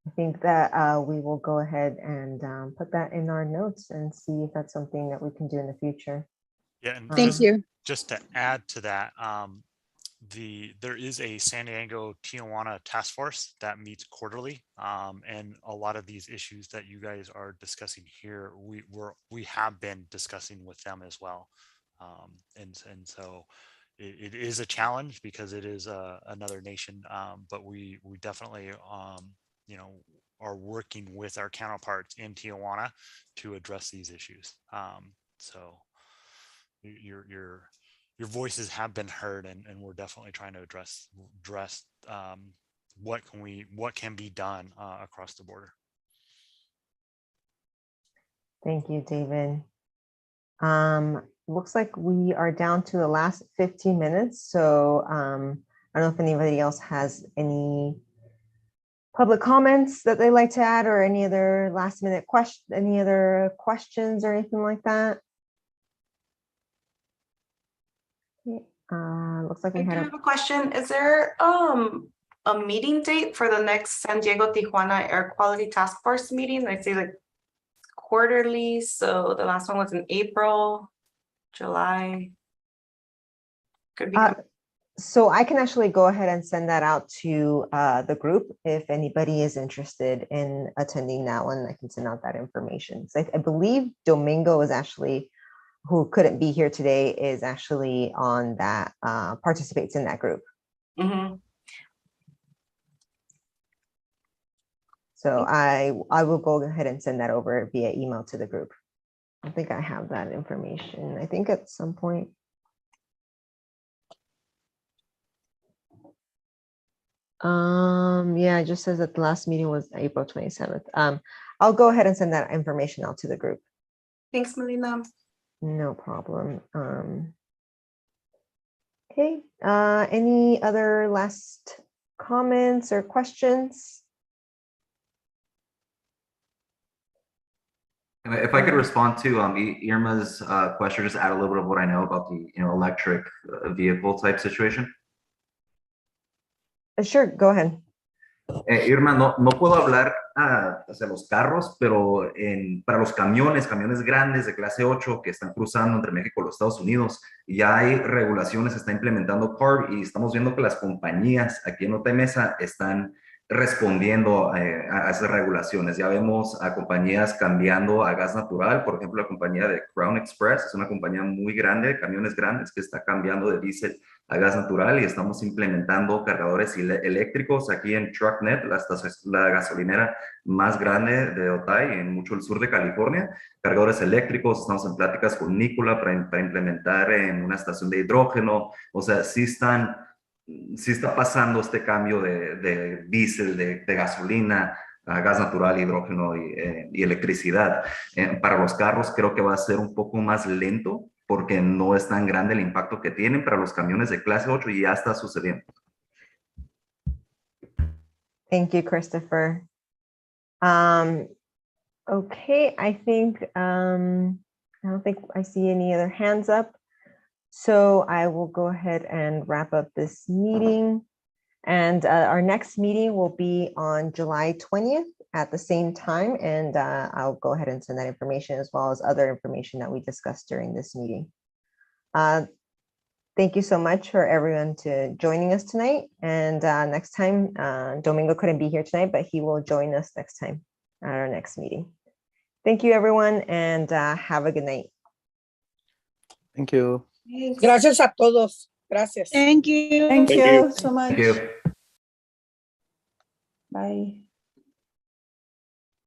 I think that we will go ahead and put that in our notes and see if that's something that we can do in the future. Yeah, and Thank you. just to add to that, there is a San Diego Tijuana task force that meets quarterly, and a lot of these issues that you guys are discussing here, we have been discussing with them as well, and so it is a challenge because it is another nation, but we definitely you know, are working with our counterparts in Tijuana to address these issues. So your voices have been heard, and we're definitely trying to address what can be done across the border. Thank you, David. Looks like we are down to the last 15 minutes. So I don't know if anybody else has any public comments that they'd like to add, or any other last minute any other questions or anything like that. Looks like we I do had have a question. Is there a meeting date for the next San Diego Tijuana Air Quality Task Force meeting? I see like quarterly, so the last one was in April, July. Could be. So I can actually go ahead and send that out to the group if anybody is interested in attending that one. I can send out that information. So I believe Domingo is actually, who couldn't be here today, is actually on that, participates in that group. Mm-hmm. So I will go ahead and send that over via email to the group. I think I have that information. I think at some point. Yeah, it just says that the last meeting was April 27th. I'll go ahead and send that information out to the group. Thanks, Melina. No problem. Okay, any other last comments or questions? If I could respond to Irma's question, just add a little bit of what I know about the electric vehicle type situation. Sure, go ahead. Irma, no puedo hablar hacia los carros, pero para los camiones grandes de clase 8 que están cruzando entre México y los Estados Unidos, ya hay regulaciones, se está implementando CARB y estamos viendo que las compañías aquí en Otemesa están respondiendo a esas regulaciones. Ya vemos a compañías cambiando a gas natural, por ejemplo, la compañía de Crown Express es una compañía muy grande de camiones grandes que está cambiando de diésel a gas natural y estamos implementando cargadores eléctricos aquí en TruckNet, la gasolinera más grande de Otay, en mucho el sur de California. Cargadores eléctricos, estamos en pláticas con Nikola para implementar en una estación de hidrógeno. O sea, sí está pasando este cambio de diésel, de gasolina a gas natural, hidrógeno y electricidad. Para los carros creo que va a ser un poco más lento porque no es tan grande el impacto que tienen. Para los camiones de clase 8 y ya está sucediendo. Thank you, Christopher. Okay, I think, I don't think I see any other hands up. So I will go ahead and wrap up this meeting. And our next meeting will be on July 20th at the same time, and I'll go ahead and send that information as well as other information that we discussed during this meeting. Thank you so much for everyone to joining us tonight. And next time, Domingo couldn't be here tonight, but he will join us next time at our next meeting. Thank you, everyone, and have a good night. Thank you. Gracias a todos. Gracias. Thank you. Thank Thank you you. so much. Thank you. Bye.